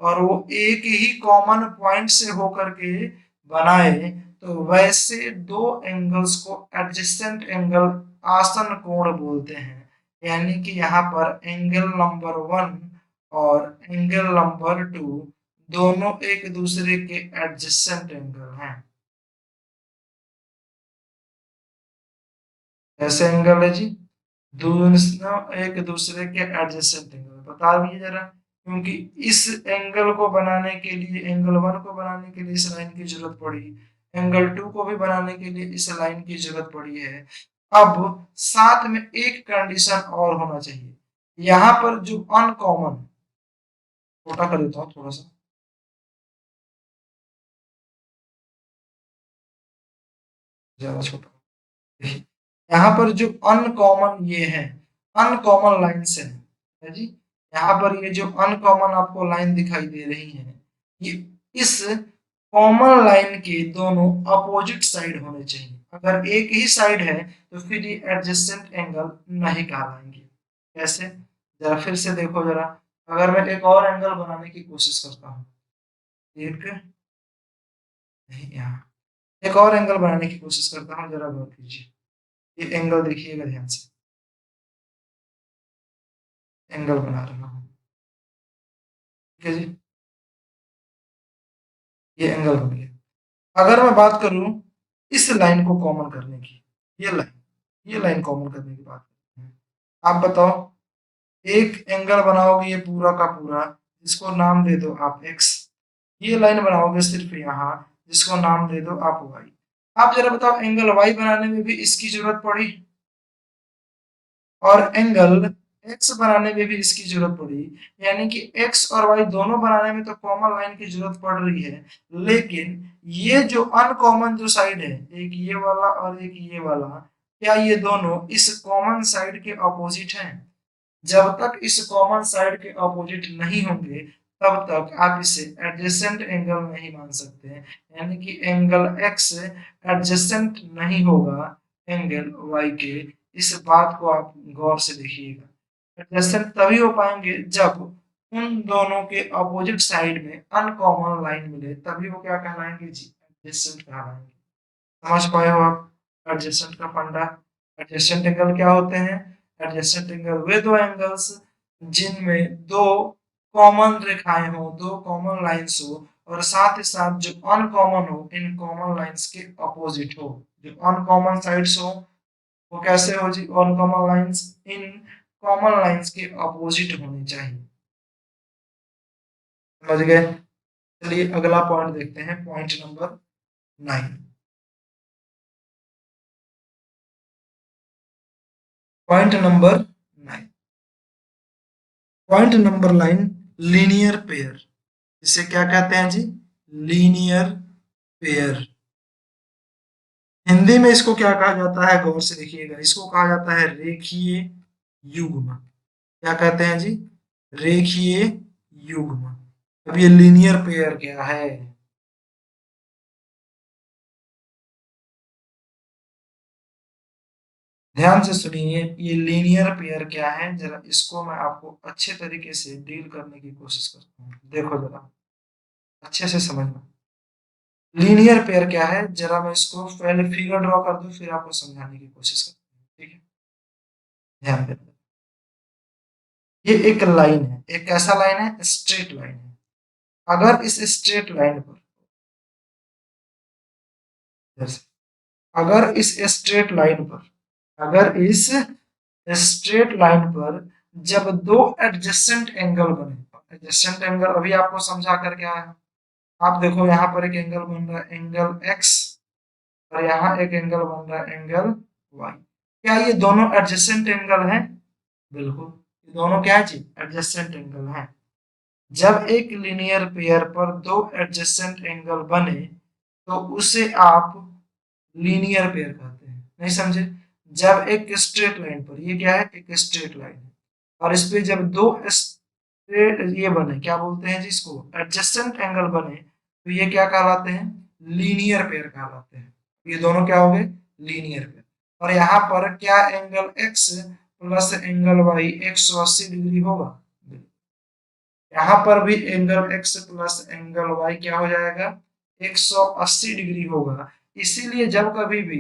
S1: और वो एक ही कॉमन पॉइंट से होकर के बनाए, तो वैसे दो एंगल्स को एडजेसेंट एंगल, आसन कोण बोलते हैं। यानी कि यहाँ पर एंगल नंबर 1 और एंगल नंबर 2 दोनों एक दूसरे के एडजेसेंट एंगल हैं। ऐसे एंगल है जी, दोनों एक दूसरे के एडजेसेंट एंगल, बता दीजिए जरा। क्योंकि इस एंगल को बनाने के लिए, एंगल 1 को बनाने के लिए इस लाइन की जरूरत पड़ी, एंगल 2 को भी बनाने के लिए इस लाइन की जरूरत पड़ी है। अब साथ में एक कंडीशन और होना चाहिए, यहाँ पर जो अनकॉमन, छोटा कर देता हूँ थोड़ा सा, ज्यादा छोटा, यहाँ पर जो अनकॉमन ये है, अनकॉमन लाइन्स है जी, यहाँ पर ये जो अनकॉमन आपको लाइन दिखाई दे रही है, ये इस कॉमन लाइन के दोनों अपोजिट साइड होने चाहिए। अगर एक ही साइड है तो फिर ये एडजेसेंट एंगल नहीं कहलाएंगे। कैसे, जरा फिर से देखो जरा। अगर मैं एक और एंगल बनाने की कोशिश करता हूँ, एक नहीं, यहाँ एक और एंगल बनाने की कोशिश करता हूँ, जरा गौर कीजिए। ये एंगल देखिएगा ध्यान से, एंगल बना रहा हूँ, ठीक है जी, ये एंगल बन गया। अगर मैं बात करूं इस लाइन को कॉमन करने की, ये लाइन कॉमन करने की बात करते हैं। आप बताओ, एक एंगल बनाओगे ये पूरा का पूरा, जिसको नाम दे दो आप एक्स, ये लाइन बनाओगे सिर्फ यहाँ, जिसको नाम दे दो आप वाई। आप जरा बताओ, एंगल वाई बनाने में भी इसकी जरूरत पड़ी, और एंगल एक्स बनाने में भी इसकी जरूरत पड़ी। यानी कि एक्स और वाई दोनों बनाने में तो कॉमन लाइन की जरूरत पड़ रही है, लेकिन ये जो अनकॉमन जो साइड है, एक ये वाला और एक ये वाला, क्या ये दोनों इस कॉमन साइड के अपोजिट हैं? जब तक इस कॉमन साइड के अपोजिट नहीं होंगे, तब तक आप इसे एडजेसेंट एंगल नहीं मान सकते हैं। यानी कि एंगल एक्स एडजेसेंट नहीं होगा एंगल वाई के। इस बात को आप गौर से देखिएगा। एडजेसेंट तभी हो पाएंगे जब उन दोनों के अपोजिट साइड में अनकॉमन लाइन मिले, तभी वो क्या कहलाएंगे जी, एडजेसेंट कहलाएंगे। समझ पाए हो आप एडजेसेंट का फंडा? एडजेसेंट एंगल क्या होते हैं? एडजेसेंट एंगल वे दो एंगल्स जिनमें दो कॉमन रेखाएं हो, दो कॉमन लाइंस हो, और साथ ही साथ जो अनकॉमन हो इन कॉमन लाइंस के अपोजिट हो। जो अनकॉमन साइड्स हो वो कैसे हो जी, on common lines in common lines के अपोजिट होने चाहिए। समझ गए? चलिए अगला पॉइंट देखते हैं, point number 9। Point number 9, point number 9, linear pair. इसे क्या कहते हैं जी? Linear pair. हिंदी में इसको क्या कहा जाता है, गौर से देखिएगा, इसको कहा जाता है रेखीय युग्म। क्या कहते हैं जी? रेखीय युग्म। अब ये लीनियर पेयर क्या है? ध्यान से सुनिए, ये लीनियर पेयर क्या है, जरा इसको मैं आपको अच्छे तरीके से डील करने की कोशिश करता हूँ। देखो जरा अच्छे से समझना, लीनियर पेयर क्या है, जरा मैं इसको पहले फिगर ड्रॉ कर दूं फिर आपको समझाने की कोशिश करता हूँ, ठीक है? ध्यान देना, ये एक लाइन है, एक कैसा लाइन है? स्ट्रेट लाइन है। अगर इस स्ट्रेट लाइन पर, जैसे अगर इस स्ट्रेट लाइन पर, अगर इस स्ट्रेट लाइन पर जब दो एडजेसेंट एंगल बने, एडजेसेंट एंगल अभी आपको समझा कर क्या है, आप देखो यहाँ पर एक एंगल बन रहा है एंगल एक्स, और यहाँ एक एंगल बन रहा है एंगल वाई। क्या ये दोनों एडजेसेंट एंगल हैं? बिल्कुल, ये दोनों क्या है जी? एडजेसेंट एंगल हैं। जब एक लीनियर पेयर पर दो एडजेसेंट एंगल बने तो उसे आप लीनियर पेयर कहते हैं। नहीं समझे? जब एक स्ट्रेट लाइन पर, ये क्या है? एक स्ट्रेट लाइन है, और इस पे जब दो स्ट्रेट ये बने, क्या बोलते हैं जिसको? एडजेसेंट एंगल बने, तो ये क्या कहलाते हैं? लीनियर पेयर कहलाते हैं। ये दोनों क्या हो गए? Linear pair. और यहाँ पर क्या angle x plus angle y 180 degree होगा? यहाँ पर भी angle x plus angle y क्या हो जाएगा? 180 डिग्री होगा। इसीलिए जब कभी भी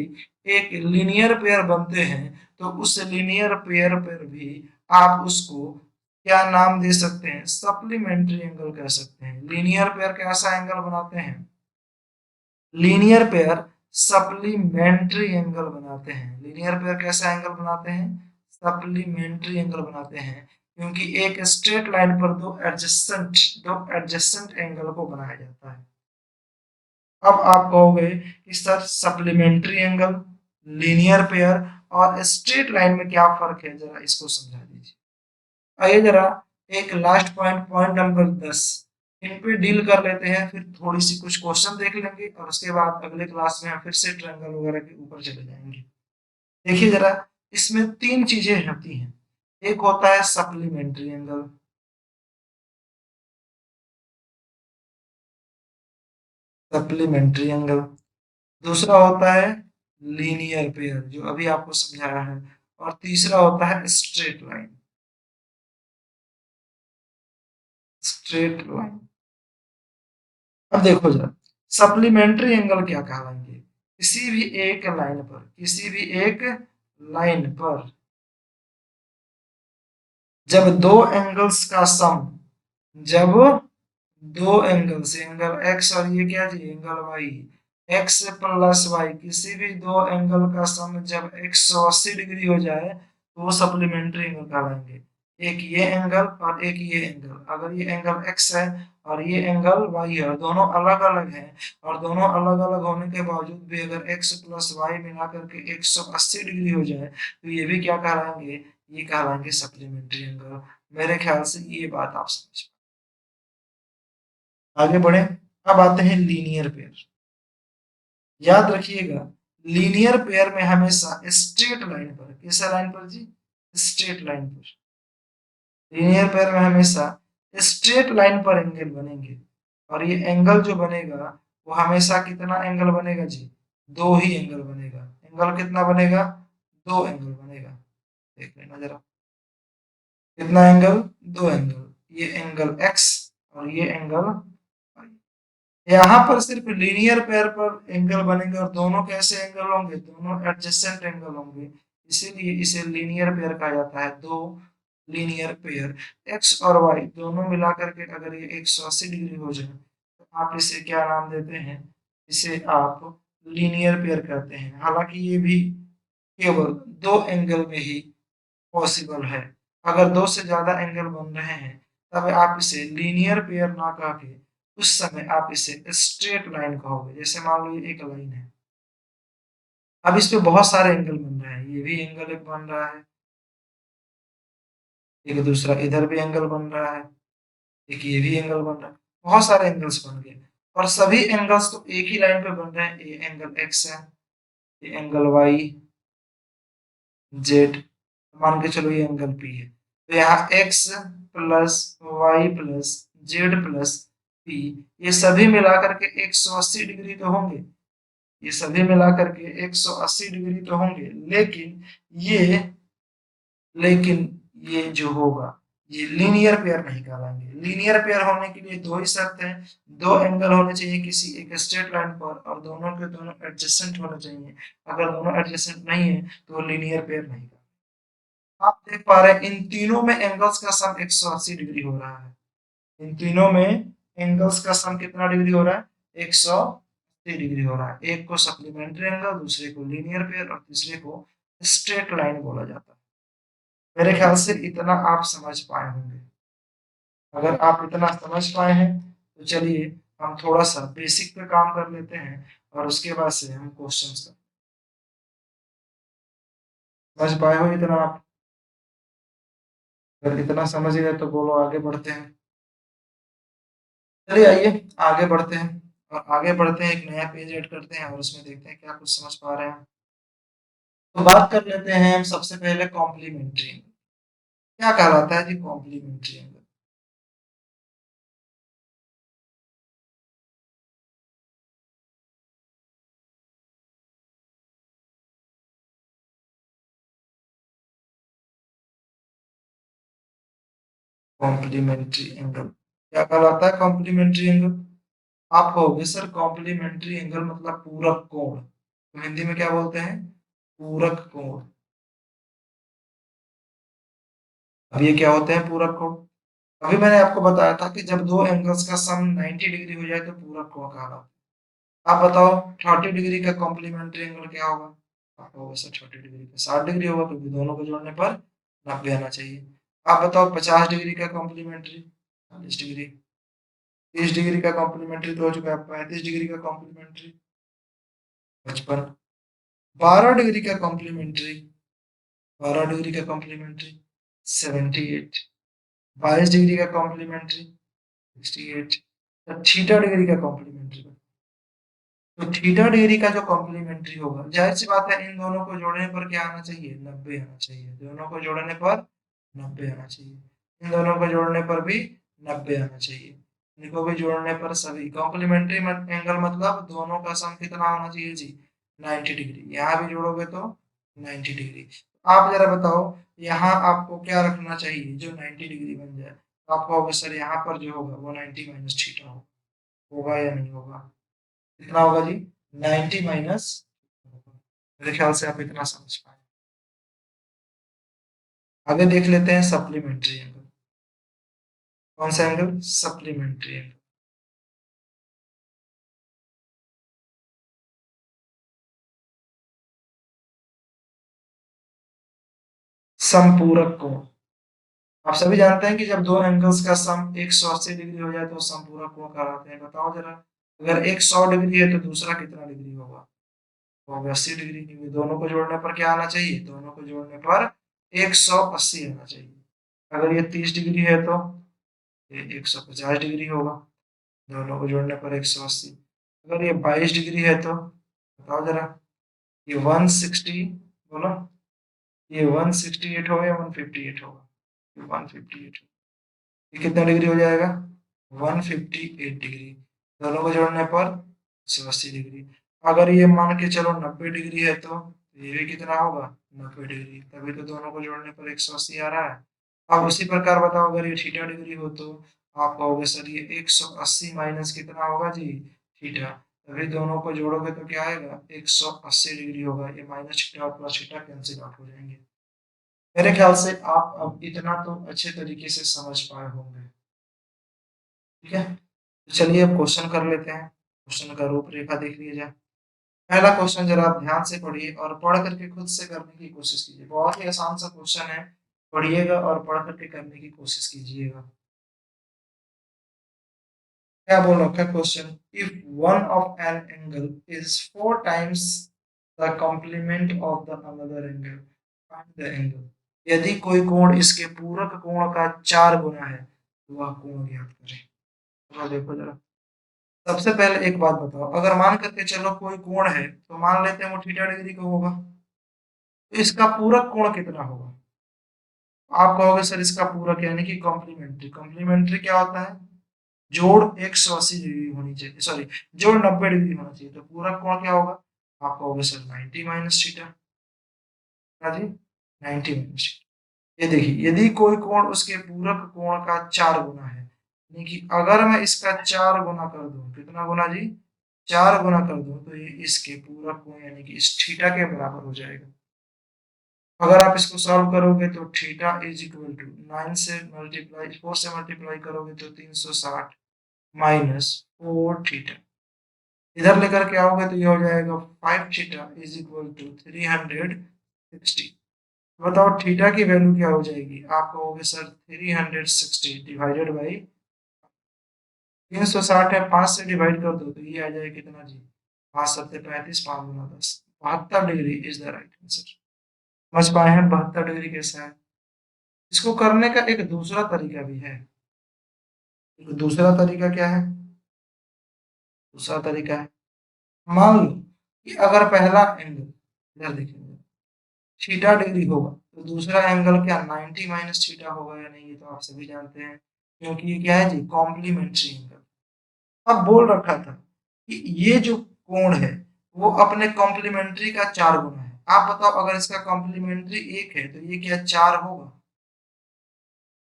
S1: एक लीनियर पेयर बनते हैं तो उस लीनियर पेयर पर भी आप उसको क्या नाम दे सकते हैं? सप्लीमेंट्री एंगल कह सकते हैं। लीनियर पेयर कैसा एंगल बनाते हैं? लीनियर पेयर सप्लीमेंट्री एंगल बनाते हैं। लीनियर पेयर कैसा एंगल बनाते हैं? सप्लीमेंट्री एंगल बनाते हैं, क्योंकि एक स्ट्रेट लाइन पर दो एडजेसेंट एंगल को बनाया जाता है। अब आप कहोगे कि sir supplementary angle, linear pair और स्ट्रेट लाइन में क्या फर्क है, जरा इसको समझा दीजिए। आइए जरा एक लास्ट पॉइंट, पॉइंट नंबर 10, इन पे डील कर लेते हैं, फिर थोड़ी सी कुछ क्वेश्चन देख लेंगे और उसके बाद अगले क्लास में हम फिर से ट्रायंगल वगैरह के ऊपर चले जाएंगे। देखिए जरा, इसमें तीन चीजें होती हैं। एक होता है सप्लीमेंट्री एंगल, सप्लीमेंट्री एंगल। दूसरा होता है लीनियर पेयर, जो अभी आपको समझाया है। और तीसरा होता है स्ट्रेट लाइन, स्ट्रेट लाइन। अब देखो जरा, सप्लीमेंट्री एंगल क्या कहलाएंगे? किसी भी एक लाइन पर, किसी भी एक लाइन पर जब दो एंगल्स का सम, जब दो एंगल्स, एंगल एक्स और ये क्या जी? Angle Y, X plus Y, किसी भी दो एंगल का सम जब 180 डिग्री हो जाए तो वो सप्लीमेंट्री एंगल कहलाएंगे। एक ये एंगल और एक ये एंगल, अगर ये एंगल एक्स है और ये एंगल वाई है और दोनों अलग अलग हैं, और दोनों अलग अलग होने के बावजूद भी अगर एक्स प्लस वाई मिला करके 180 डिग्री हो जाए तो ये भी क्या कहलाएंगे? ये कहलाएंगे सप्लीमेंट्री एंगल। मेरे ख्याल से ये बात आप समझ, आगे बढ़े। अब आते हैं लीनियर पेयर। याद रखिएगा, लीनियर पेयर में हमेशा स्ट्रेट लाइन पर, किस लाइन पर जी? स्ट्रेट लाइन पर। लीनियर पेयर में हमेशा स्ट्रेट लाइन पर एंगल बनेंगे, और ये एंगल जो बनेगा वो हमेशा कितना एंगल बनेगा जी? दो ही एंगल बनेगा। एंगल कितना बनेगा? दो एंगल बनेगा। देख लेना जरा, कितना एंगल? दो एंगल। ये एंगल एक्स और ये एंगल वाई। यहाँ पर सिर्फ लीनियर पेयर पर एंगल बनेंगे, और दोनों कैसे एंगल होंगे? दोनों एडजेसेंट एंगल होंगे। इसीलिए इसे लीनियर पेयर कहा जाता है। दो लीनियर पेयर एक्स और वाई दोनों मिलाकर के अगर ये 180 डिग्री हो जाए तो आप इसे क्या नाम देते हैं? इसे आप लीनियर पेयर कहते हैं। हालांकि ये भी केवल दो एंगल में ही पॉसिबल है। अगर दो से ज्यादा एंगल बन रहे हैं तब आप इसे लीनियर पेयर ना कह के उस समय आप इसे स्ट्रेट लाइन कहोगे। जैसे मान लो ये एक लाइन है, अब इस पे बहुत सारे एंगल बन रहे हैं, ये भी एंगल एक बन रहा है, एक दूसरा इधर भी एंगल बन रहा है, एक ये भी एंगल बन रहा है, बहुत सारे एंगल्स बन गए और सभी एंगल्स तो एक ही लाइन पे बन रहे हैं। ये एंगल एक्स है, ये एंगल वाई जेड, मान के चलो ये एंगल पी है। तो यहाँ x plus y plus z plus p, ये सभी मिलाकर के 180 डिग्री तो होंगे, ये सभी मिलाकर के 180 डिग्री तो होंगे, ये लेकिन ये जो होगा ये लीनियर पेयर नहीं कहलाएंगे। लीनियर पेयर होने के लिए दो ही शर्त है, दो एंगल होने चाहिए किसी एक स्ट्रेट लाइन पर और दोनों के दोनों एडजेसेंट होने चाहिए। अगर दोनों एडजेसेंट नहीं है तो वो लीनियर पेयर नहीं कहलाएगा। आप देख पा रहे हैं इन तीनों में एंगल्स का सम 180 डिग्री हो रहा है, इन तीनों में एंगल्स का सम कितना डिग्री हो रहा है, 180 डिग्री हो रहा है। एक को सप्लीमेंट्री एंगल, दूसरे को लीनियर पेयर और तीसरे को स्ट्रेट लाइन बोला जाता है। मेरे ख्याल से इतना आप समझ पाए होंगे। अगर आप इतना समझ पाए हैं तो चलिए हम थोड़ा सा बेसिक पे काम कर लेते हैं और उसके बाद से हम क्वेश्चंस कर, समझ पाए हो इतना आप? अगर इतना समझ गए तो बोलो आगे बढ़ते हैं। चलिए आइए आगे बढ़ते हैं, और आगे बढ़ते हैं एक नया पेज ऐड करते हैं और उसमें देखते हैं क्या कुछ समझ पा रहे हैं। तो बात कर लेते हैं हम सबसे पहले कॉम्प्लीमेंट्री एंगल। क्या कहलाता है जी कॉम्प्लीमेंट्री एंगल? कॉम्प्लीमेंट्री एंगल क्या कहलाता है? कॉम्प्लीमेंट्री एंगल, आप कहोगे सर कॉम्प्लीमेंट्री एंगल मतलब पूरक कोण, तो हिंदी में क्या बोलते हैं? पूरक कोण। अब ये क्या होते हैं पूरक कोण? अभी मैंने आपको बताया था कि जब दो एंगल्स का सम 90 डिग्री हो जाए तो पूरक कोण कहलाता है। आप बताओ 30 डिग्री का कॉम्प्लीमेंट्री एंगल क्या होगा? आप कहोगे सर 30 डिग्री का 60 डिग्री होगा, क्योंकि दोनों को जोड़ने पर 90 आना चाहिए। आप बताओ 50 डिग्री का कॉम्प्लीमेंट्री, 40 डिग्री, 30 डिग्री का कॉम्प्लीमेंट्री तो हो चुका है, 35 डिग्री का कॉम्प्लीमेंट्री 55, 12 डिग्री का कॉम्प्लीमेंट्री, 12 डिग्री का कॉम्प्लीमेंट्री 78, 22 डिग्री का कॉम्प्लीमेंट्री 68, तो थीटा डिग्री का कॉम्प्लीमेंट्री। तो थीटा डिग्री का जो कॉम्प्लीमेंट्री होगा, जाहिर सी बात है इन दोनों को जोड़ने पर क्या आना चाहिए? 90 आना चाहिए। दोनों को जोड़ने पर 90 आना चाहिए, इन दोनों को जोड़ने पर भी 90 आना चाहिए, इनको भी जोड़ने पर सभी कॉम्प्लीमेंट्री एंगल मतलब दोनों का सम कितना होना चाहिए जी? 90 डिग्री। यहाँ भी जोड़ोगे तो 90 डिग्री। आप जरा बताओ यहाँ आपको क्या रखना चाहिए जो 90 डिग्री बन जाए? तो आप कहोगे सर यहाँ पर जो होगा वो 90 माइनस थीटा होगा, होगा या नहीं होगा? कितना होगा जी? 90 माइनस, मेरे ख्याल से आप इतना समझ पाए। आगे देख लेते हैं सप्लीमेंट्री एंगल। कौन सा एंगल? Supplementary angle. समपूरक कोण, आप सभी जानते हैं कि जब दो एंगल्स का सम 180 डिग्री हो जाए तो समपूरक कोण कहलाते हैं। बताओ जरा, अगर एक 100 डिग्री है तो दूसरा कितना डिग्री होगा? तो होगा 80 डिग्री, क्योंकि दोनों को जोड़ने पर क्या आना चाहिए? दोनों को जोड़ने पर 180 आना चाहिए। अगर ये 30 डिग्री है तो ये 150 डिग्री होगा, दोनों को जोड़ने पर 180। अगर ये 22 डिग्री है तो बताओ जरा, ये 160, बोलो, ये 168 होगा या 158 होगा? ये 158, ये कितना डिग्री हो जाएगा? 158 डिग्री। दोनों को जोड़ने पर 180 डिग्री। अगर ये मान के चलो 90 डिग्री है तो ये भी कितना होगा? 90 डिग्री। तभी तो दोनों को जोड़ने पर 180 आ रहा है। अब उसी प्रकार बताओ अगर ये थीटा डिग्री हो तो आप कहोगे सर ये 180 माइनस कितना होगा जी? थीटा। तभी दोनों को जोड़ोगे तो क्या आएगा? 180 डिग्री होगा। ये माइनस थीटा और प्लस थीटा कैंसिल आउट हो जाएंगे। मेरे ख्याल से आप अब इतना तो अच्छे तरीके से समझ पाए होंगे। ठीक है, तो चलिए अब क्वेश्चन कर लेते हैं। क्वेश्चन का रूपरेखा देख लिया जाए। पहला क्वेश्चन जरा आप ध्यान से पढ़िए और पढ़ करके खुद से करने की कोशिश कीजिए। बहुत ही आसान सा क्वेश्चन है, पढ़िएगा और पढ़ करके करने की कोशिश कीजिएगा। क्या बोल रखा है question? If one of an angle is 4 times the complement of the another angle, find the angle. यदि कोई कोण इसके पूरक कोण का 4 गुना है तो वह कोण ज्ञात करें। तो देखो जरा, सबसे पहले एक बात बताओ, अगर मान करके चलो कोई कोण है तो मान लेते हैं वो थीटा डिग्री का होगा, तो इसका पूरक कोण कितना होगा? आप कहोगे सर इसका पूरक यानी कि कॉम्प्लीमेंट्री। कॉम्प्लीमेंट्री क्या होता है? जोड़ 180 डिग्री होनी चाहिए, सॉरी जोड़ 90 डिग्री होना चाहिए, तो पूरक कोण क्या होगा? आप कहोगे सर 90 माइनस थीटा। हाँ जी, 90 माइनस थीटा। ये देखिए, यदि कोई कोण उसके पूरक कोण का 4 गुना है, यानी कि अगर मैं इसका 4 गुना कर दूं, कितना गुना जी? 4 गुना कर दूं तो ये इसके पूरक कोण यानी कि इस थीटा के बराबर हो जाएगा। अगर आप इसको सॉल्व करोगे तो थीटा इज इक्वल टू 9 से मल्टीप्लाई 4 से मल्टीप्लाई करोगे तो 360 माइनस 4 थीटा, इधर लेकर के आओगे तो ये हो जाएगा 5 थीटा इज इक्वल टू 360। बताओ थीटा की वैल्यू क्या हो जाएगी? आप कहोगे सर 360 डिवाइडेड बाई 360 है, 5 से डिवाइड कर दो तो ये आ जाएगा कितना जी? 5 सत्ते 35, 5 गुना 10, 72 degree is the right answer. समझ पाए हैं 72 डिग्री कैसा है? इसको करने का एक दूसरा तरीका भी है। एक दूसरा तरीका क्या है? दूसरा तरीका है, मान लो कि अगर पहला एंगल, इधर देखेंगे, थीटा डिग्री होगा तो दूसरा एंगल क्या 90 माइनस थीटा होगा या नहीं? ये तो आप सभी जानते हैं, क्योंकि ये क्या है जी? Complementary angle. अब बोल रखा था कि ये जो कोण है वो अपने कॉम्प्लीमेंट्री का 4 गुना है। आप बताओ अगर इसका कॉम्प्लीमेंट्री 1 है तो ये क्या 4 होगा?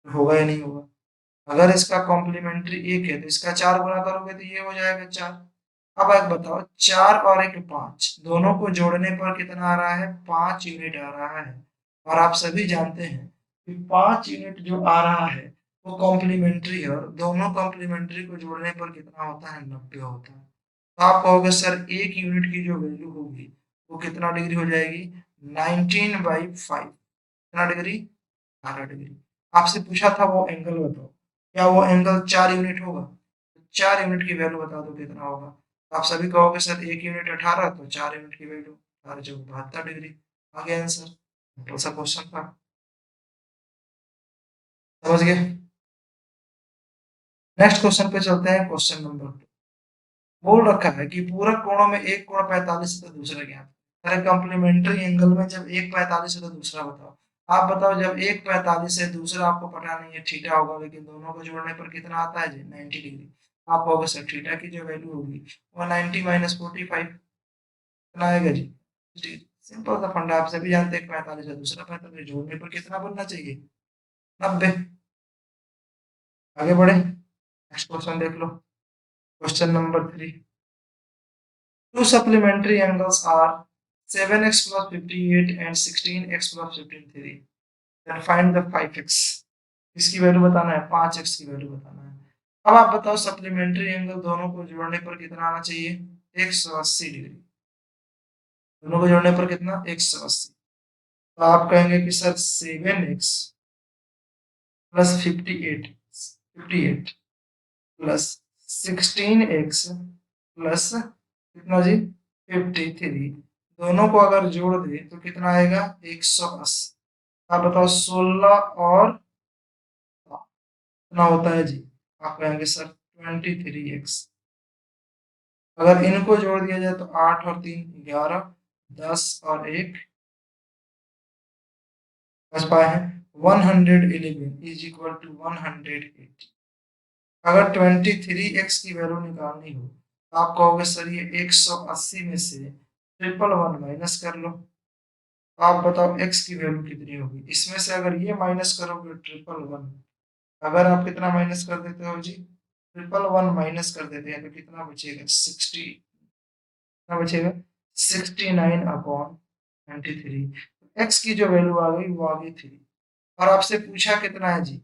S1: होगा या नहीं होगा? अगर इसका कॉम्प्लीमेंट्री 1 है तो इसका 4 गुना करोगे तो ये हो जाएगा 4। अब एक बताओ, 4 और 1 5, दोनों को जोड़ने पर कितना आ रहा है? 5 यूनिट आ रहा है। और आप सभी जानते हैं कि 5 यूनिट जो आ रहा है वो कॉम्प्लीमेंट्री है, और दोनों कॉम्प्लीमेंट्री को जोड़ने पर कितना होता है? 90 होता है। तो आप कहोगे सर 1 यूनिट की जो वैल्यू होगी वो कितना डिग्री हो जाएगी? 19/5। कितना डिग्री? 18 डिग्री। आपसे पूछा था वो एंगल बताओ, क्या वो एंगल 4 यूनिट होगा? 4 यूनिट की वैल्यू बता दो कितना होगा? तो आप सभी कहोगे सर 1 यूनिट 18, तो 4 यूनिट की वैल्यू 18 × 72 डिग्री। आ गया आंसर। सिंपल सा क्वेश्चन था, समझ गए? नेक्स्ट क्वेश्चन पे चलते हैं, क्वेश्चन नंबर 2। बोल रखा है कि पूरक कोणों में एक कोण 45 है तो दूसरा ज्ञात। अरे कॉम्प्लीमेंट्री एंगल में जब एक 45 है तो दूसरा बताओ। आप बताओ, जब एक 45 है दूसरा आपको पता नहीं है थीटा होगा, लेकिन दोनों को जोड़ने पर कितना आता है जी? 90 डिग्री। आप कहोगे सर थीटा की जो वैल्यू होगी वो 90 माइनस 45 कितना आएगा जी? जी, सिंपल सा फंडा, आप सभी जानते हैं 45 है दूसरा 45, जोड़ने पर कितना बनना चाहिए? 90। आगे बढ़े, नेक्स्ट क्वेश्चन देख लो, question number 3। Two supplementary angles are 7x plus 58 and 16x plus 15 3. Then find the 5x. इसकी वैल्यू बताना है, 5x की वैल्यू बताना है। अब आप बताओ सप्लीमेंट्री एंगल दोनों को जोड़ने पर कितना आना चाहिए? 180 डिग्री। दोनों को जोड़ने पर कितना? 180। तो आप कहेंगे कि sir 7x plus 58 plus 16x plus कितना जी? 53, दोनों को अगर जोड़ दे तो कितना आएगा? 180। आप बताओ 16 और कितना होता है जी? आप कहेंगे सर 23x। अगर इनको जोड़ दिया जाए तो 8 और 3 11, 10 और 1 बच पाए हैं 111 इज इक्वल टू 180। अगर 23x की वैल्यू निकालनी हो तो आप कहोगे सर ये 180 में से 111 माइनस कर लो। आप बताओ x की वैल्यू कितनी होगी? इसमें से अगर ये माइनस करोगे 111, अगर आप कितना माइनस कर देते हो जी? 111 माइनस कर देते हैं तो कितना बचेगा? 60। कितना बचेगा? 69/23। x की जो वैल्यू आ गई वो आ गई 3। और आपसे पूछा कितना है जी?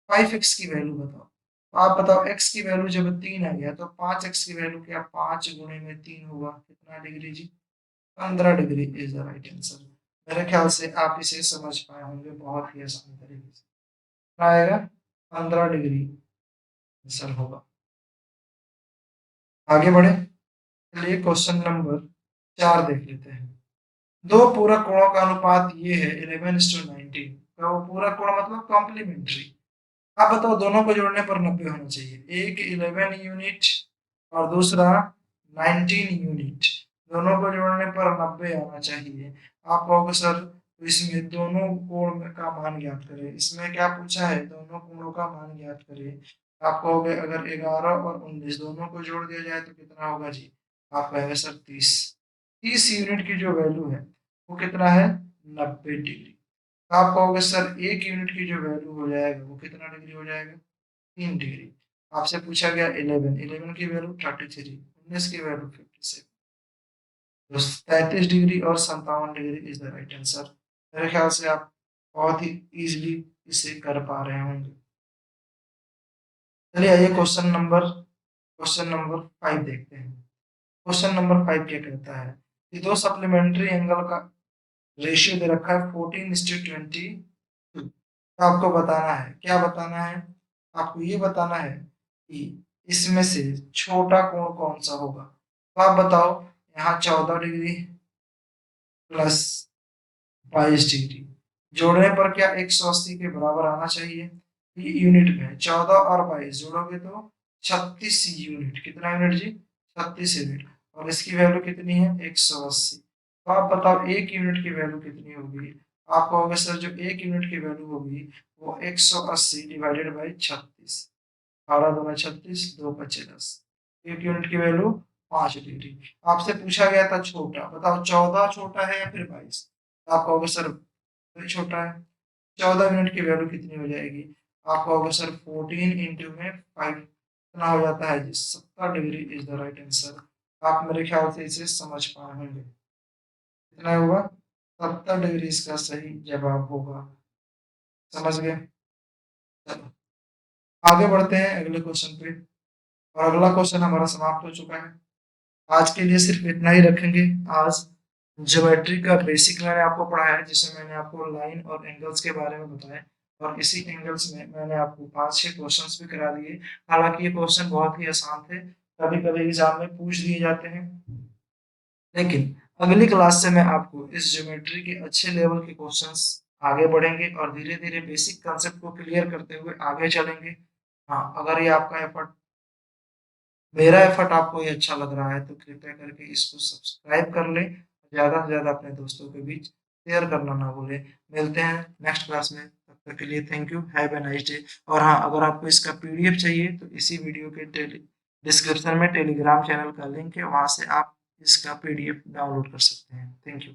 S1: 5x की वैल्यू बताओ। तो आप बताओ x की वैल्यू जब 3 आ गया तो 5x की वैल्यू क्या? 5 गुणे में 3 होगा, कितना डिग्री जी? 15 degree is the right answer. मेरे ख्याल से आप इसे समझ पाए होंगे बहुत ही आसान तरीके से। क्या आएगा? 15 डिग्री आंसर होगा। आगे बढ़े, चलिए क्वेश्चन नंबर 4 देख लेते हैं। दो पूरक कोणों का अनुपात ये है 11:19। तो पूरक कोण मतलब कॉम्प्लीमेंट्री। आप बताओ, दोनों को जोड़ने पर 90 होना चाहिए। एक 11 यूनिट और दूसरा 19 यूनिट। दोनों को जोड़ने पर 90 आना चाहिए। आप कहोगे सर तो इसमें दोनों कोण का मान ज्ञात करें। इसमें क्या पूछा है? दोनों कोणों का मान ज्ञात करें। आप कहोगे अगर 11 और 19 दोनों को जोड़ दिया जाए तो कितना होगा जी? आप कहेंगे सर 30। 30 यूनिट की जो वैल्यू है वो कितना है? 90 डिग्री। आप कहोगे सर 1 यूनिट की जो वैल्यू हो जाएगा वो कितना डिग्री हो जाएगा? 3 डिग्री। आपसे पूछा गया 11, 11 की वैल्यू 33, 19 की वैल्यू 57। तो 33 डिग्री और 57 degree is the right answer. मेरे ख्याल से आप बहुत ही इजीली इसे कर पा रहे होंगे। चलिए आइए क्वेश्चन नंबर 5 देखते हैं। क्वेश्चन नंबर 5 क्या कहता है कि दो सप्लीमेंट्री एंगल का रेशियो दे रखा है 14:20। तो आपको बताना है, क्या बताना है? आपको ये बताना है कि इसमें से छोटा कोण कौन सा होगा। तो आप बताओ, यहाँ 14 डिग्री प्लस 22 डिग्री जोड़ने पर क्या 180 के बराबर आना चाहिए? ये यूनिट में 14 और 22 जोड़ोगे तो 36 यूनिट। कितना यूनिट जी? 36 यूनिट। और इसकी वैल्यू कितनी है? 180। तो आप बताओ एक यूनिट की वैल्यू कितनी होगी? आप कहोगे सर जो एक यूनिट की वैल्यू होगी वो 180 डिवाइडेड बाई 36। 12 दूना 36, 2 बचे 10। एक यूनिट की वैल्यू 5 डिग्री। आपसे पूछा गया था छोटा, बताओ 14 छोटा है या फिर 22? आप कहोगे सर वही छोटा है। 14 यूनिट की वैल्यू कितनी हो जाएगी? आप कहोगे सर 14 इंटू में 5 कितना हो जाता है जी? 70 degree is the right answer. आप मेरे ख्याल से इसे समझ पाए होंगे। कितना होगा? 70 डिग्री इसका सही जवाब होगा। समझ गए? चलो आगे बढ़ते हैं अगले क्वेश्चन पे। और अगला क्वेश्चन हमारा समाप्त हो चुका है। आज के लिए सिर्फ इतना ही रखेंगे। आज ज्योमेट्री का बेसिक मैंने आपको पढ़ाया है, जिसमें मैंने आपको लाइन और एंगल्स के बारे में बताया। और इसी एंगल्स में मैंने आपको 5-6 क्वेश्चंस भी करा दिए। हालांकि ये क्वेश्चन बहुत ही आसान थे, कभी कभी एग्जाम में पूछ दिए जाते हैं। लेकिन अगली क्लास से मैं आपको इस ज्योमेट्री के अच्छे लेवल के क्वेश्चंस आगे बढ़ेंगे और धीरे धीरे बेसिक कंसेप्ट को क्लियर करते हुए आगे चलेंगे। हाँ, अगर ये आपका एफर्ट, मेरा एफर्ट आपको ये अच्छा लग रहा है तो कृपया करके इसको सब्सक्राइब कर लें। ज़्यादा से ज़्यादा अपने दोस्तों के बीच शेयर करना ना भूलें। मिलते हैं नेक्स्ट क्लास में, तब तक के लिए thank you, have a nice day. और हाँ, अगर आपको इसका पीडीएफ चाहिए तो इसी वीडियो के डिस्क्रिप्शन में टेलीग्राम चैनल का लिंक है, वहाँ से आप इसका पीडीएफ डाउनलोड कर सकते हैं। Thank you.